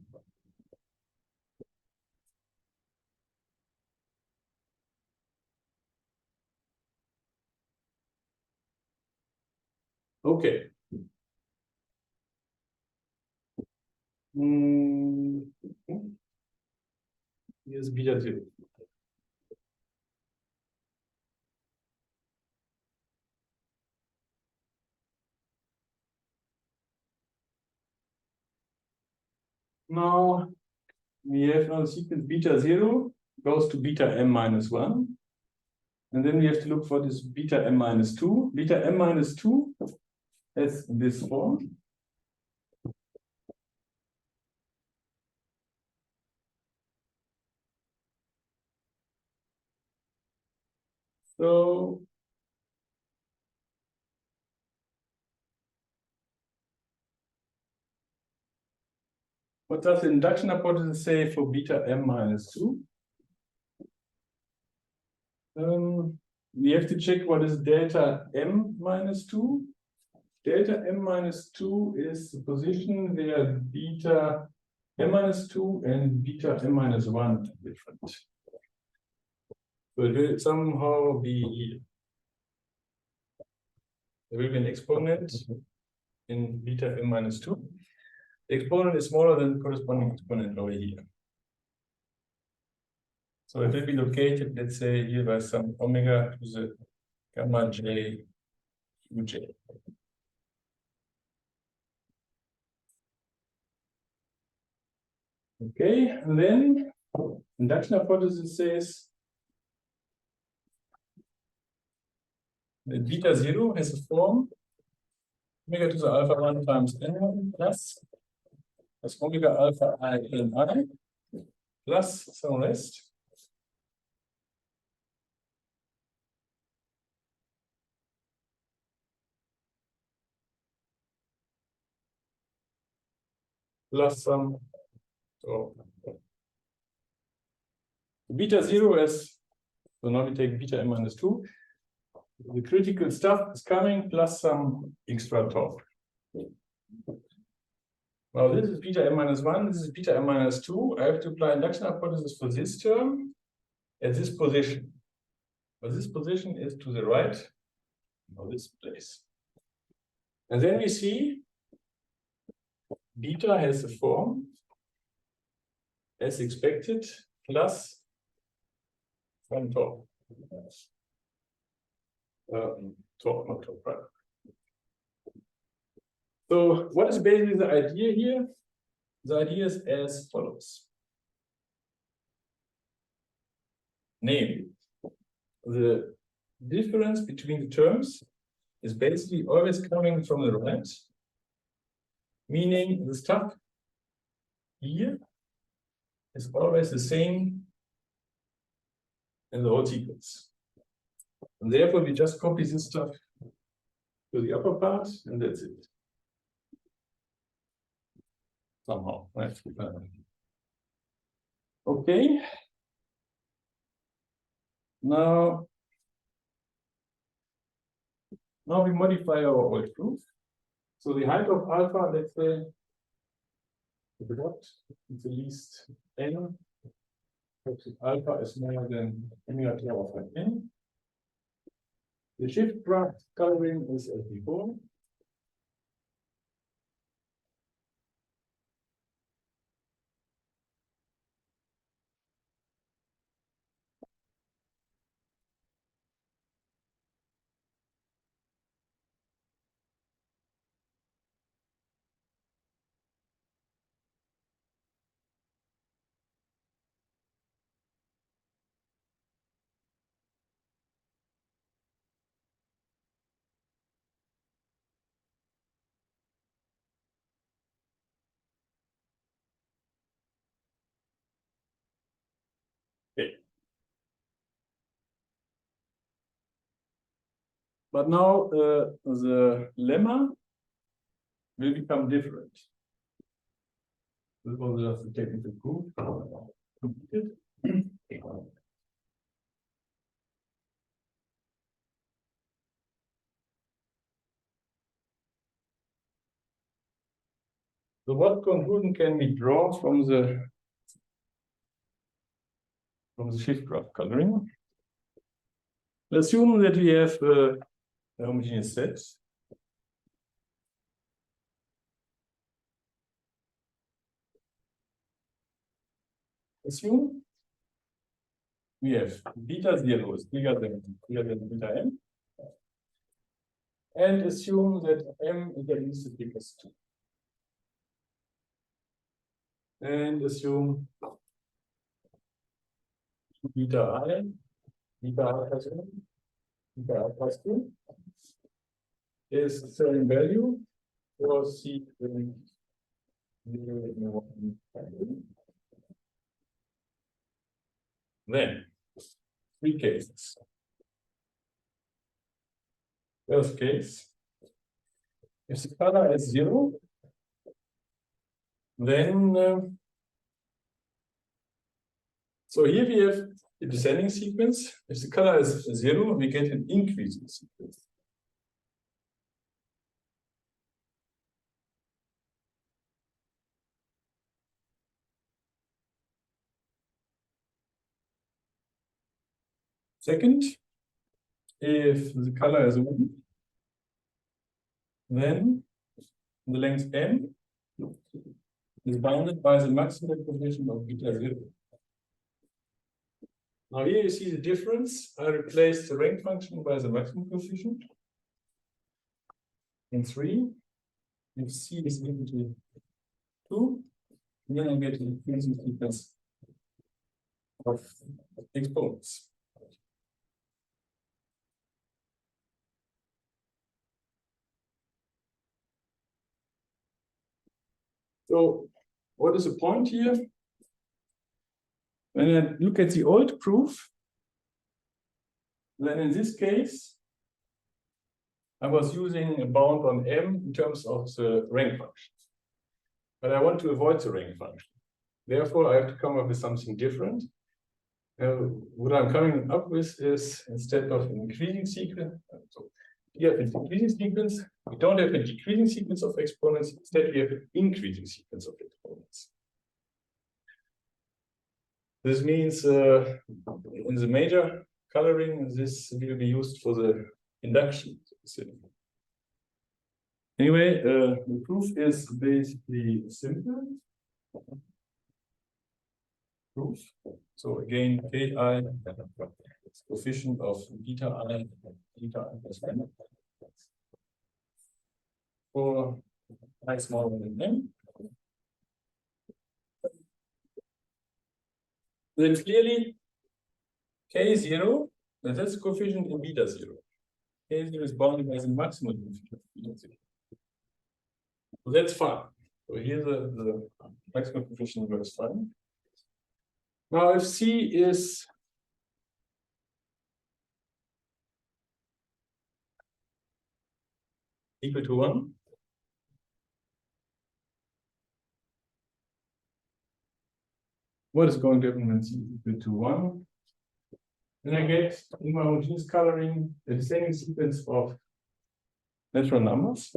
Okay. Here's beta 0. Now we have now the sequence beta 0 goes to beta m minus 1. And then we have to look for this beta m minus 2. Beta m minus 2 has this form. So what does the induction hypothesis say for beta m minus 2? We have to check what is delta m minus 2. Delta m minus 2 is the position where beta m minus 2 and beta m minus 1 are different. So it will somehow be, there will be an exponent in beta m minus 2. The exponent is smaller than the corresponding exponent over here. So it will be located, let's say, here by some omega to the gamma j uj. Okay, and then induction hypothesis says that beta 0 has a form omega to the alpha 1 times n plus omega alpha I n I plus some rest. Plus some, so beta 0 is, so now we take beta m minus 2. The critical stuff is coming plus some extra tau. Now this is beta m minus 1, this is beta m minus 2. I have to apply induction hypothesis for this term at this position. But this position is to the right of this place. And then we see beta has a form as expected plus some tau. Tau, not tau prime. So what is basically the idea here? The idea is as follows. Namely, the difference between the terms is basically always coming from the right, meaning the stuff here is always the same in the whole sequence. And therefore, we just copy this stuff to the upper part, and that's it. Somehow, right? Okay. Now we modify our old proof. So the height of alpha, let's say, the dot is the least n. Alpha is more than omega to alpha n. The shift graph coloring is as before. But now the lemma will become different. This was just a technical proof. Completed. So what conclusion can we draw from the shift graph coloring? Assume that we have a homogeneous set. Assume we have beta 0 is bigger than beta m. And assume that m is at least as big as 2. And assume beta I plus 1, beta I plus 2 is the same value for C in 0 and 1. Then, 3 cases. First case, if the color is 0, then so here we have a descending sequence. If the color is 0, we get an increasing sequence. Second, if the color is 1, then the length m is bounded by the maximum coefficient of beta 0. Now here you see the difference. I replaced the rank function by the maximum coefficient. In 3, if C is equal to 2, then I get an increasing sequence of exponents. So what is the point here? When I look at the old proof, then in this case, I was using a bound on m in terms of the rank function. But I want to avoid the rank function. Therefore, I have to come up with something different. What I'm coming up with is, instead of an increasing sequence, so here it's increasing sequence, we don't have a decreasing sequence of exponents, instead we have an increasing sequence of exponents. This means in the major coloring, this will be used for the induction. Anyway, the proof is basically simple. Proof. So again, Ki is coefficient of beta I plus n for I smaller than m. Then clearly K0, that's the coefficient in beta 0. K0 is bounded by the maximum coefficient of beta 0. So that's fine. So here the maximum coefficient works fine. Now if C is equal to 1, what is going to happen when C is equal to 1? Then I get in my homogeneous coloring the descending sequence of natural numbers.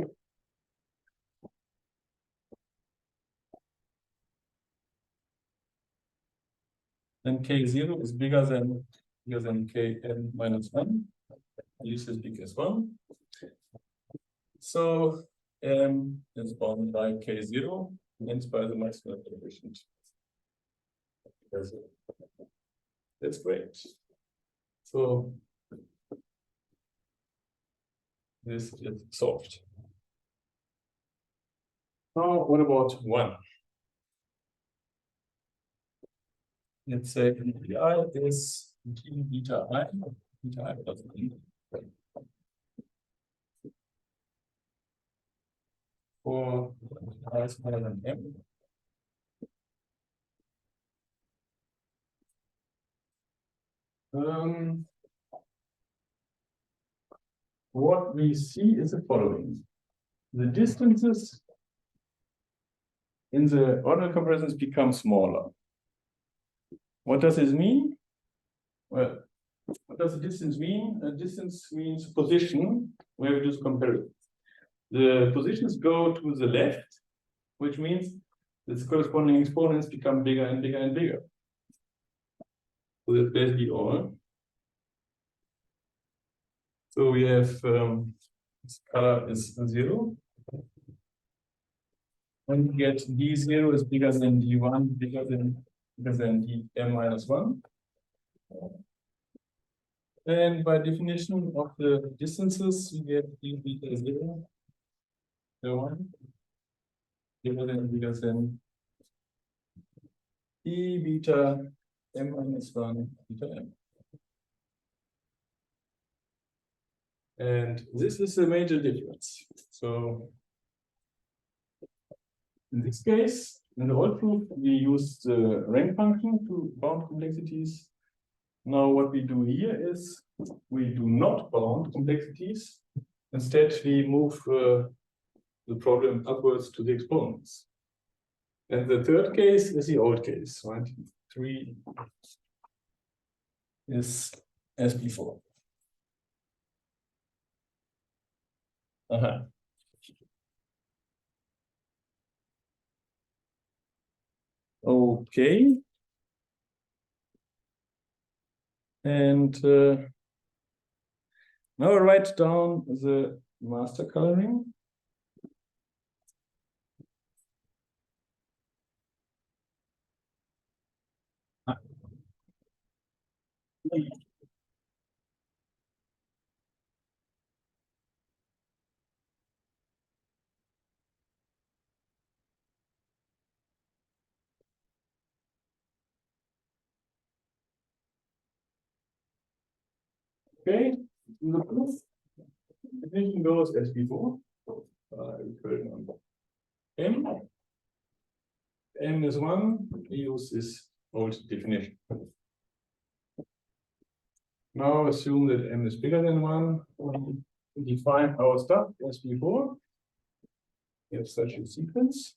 Then K0 is bigger than Kn minus 1. At least as big as 1. So M is bounded by K0 and by the maximum coefficient. That's great. So this is solved. Now, what about 1? Let's say I is beta I plus 1. For I smaller than m. what we see is the following. The distances in the ordinal comparisons become smaller. What does this mean? Well, what does the distance mean? A distance means position where we do the comparison. The positions go to the left, which means the corresponding exponents become bigger and bigger and bigger. So that's basically all. So we have this color is 0. And we get D0 is bigger than D1, bigger than dm minus 1. And by definition of the distances, we get d beta 0, the 1, bigger than d beta m minus 1 beta m. And this is a major difference. So in this case, in the old proof, we used the rank function to bound complexities. Now what we do here is we do not bound complexities. Instead, we move the problem upwards to the exponents. And the third case is the old case, right? 3 is as before. Okay. And now I write down the master coloring. Okay, the proof definition goes as before. M. M is 1, we use this old definition. Now assume that M is bigger than 1. We define our stuff as before. We have such a sequence.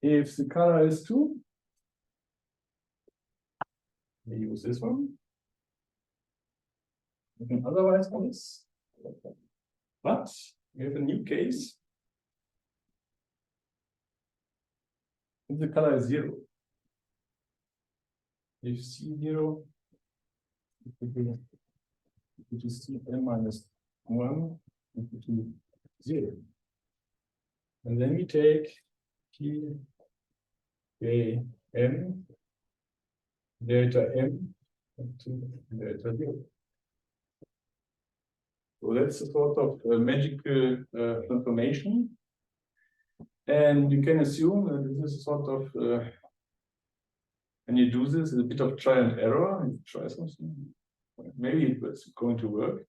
If the color is 2, we use this one. We can otherwise use. But we have a new case. If the color is 0, if C0 which is Cm minus 1 equal to 0. And then we take P K M delta M to delta 0. So that's a sort of magical transformation. And you can assume that this is sort of, when you do this, it's a bit of try and error. You try something, maybe it's going to work.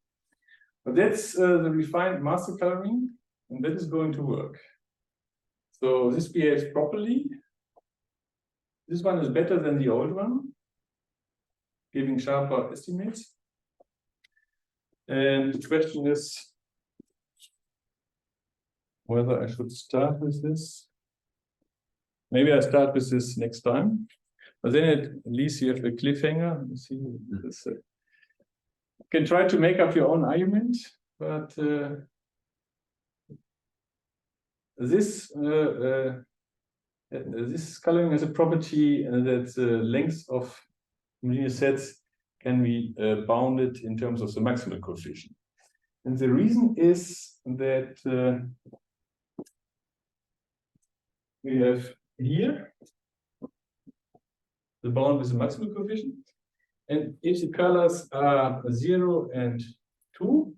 But that's the refined master coloring, and that is going to work. So this behaves properly. This one is better than the old one, giving sharper estimates. And the question is whether I should start with this. Maybe I start with this next time. But then at least you have a cliffhanger. You see this. You can try to make up your own argument, but this coloring has a property that the length of linear sets can be bounded in terms of the maximal coefficient. And the reason is that we have here the bound with the maximal coefficient. And if the colors are 0 and 2,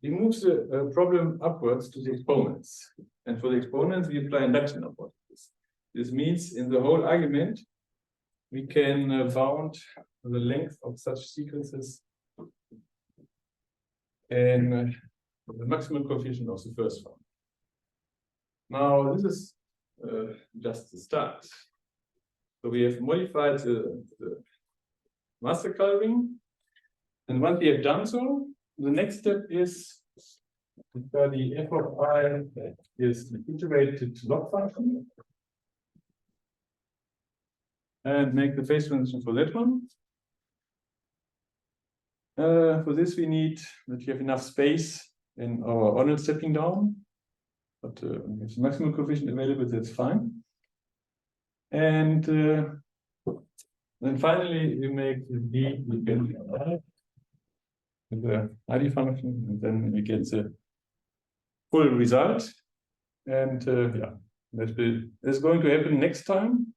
we move the problem upwards to the exponents. And for the exponents, we apply induction upwards. This means in the whole argument, we can bound the length of such sequences and the maximum coefficient of the first one. Now, this is just the start. So we have modified the master coloring. And once we have done so, the next step is to study f of I is the integrated log function. And make the phase transition for that one. For this, we need that you have enough space in our Arnold stepping down. But if the maximum coefficient available, that's fine. And then finally, we make the D depending on I with the ID function, and then we get the full result. And yeah, that's going to happen next time.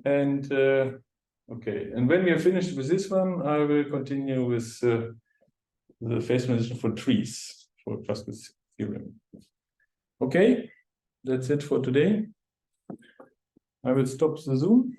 And okay, and when we are finished with this one, I will continue with the phase transition for trees for Krask's theorem. Okay, that's it for today. I will stop the Zoom.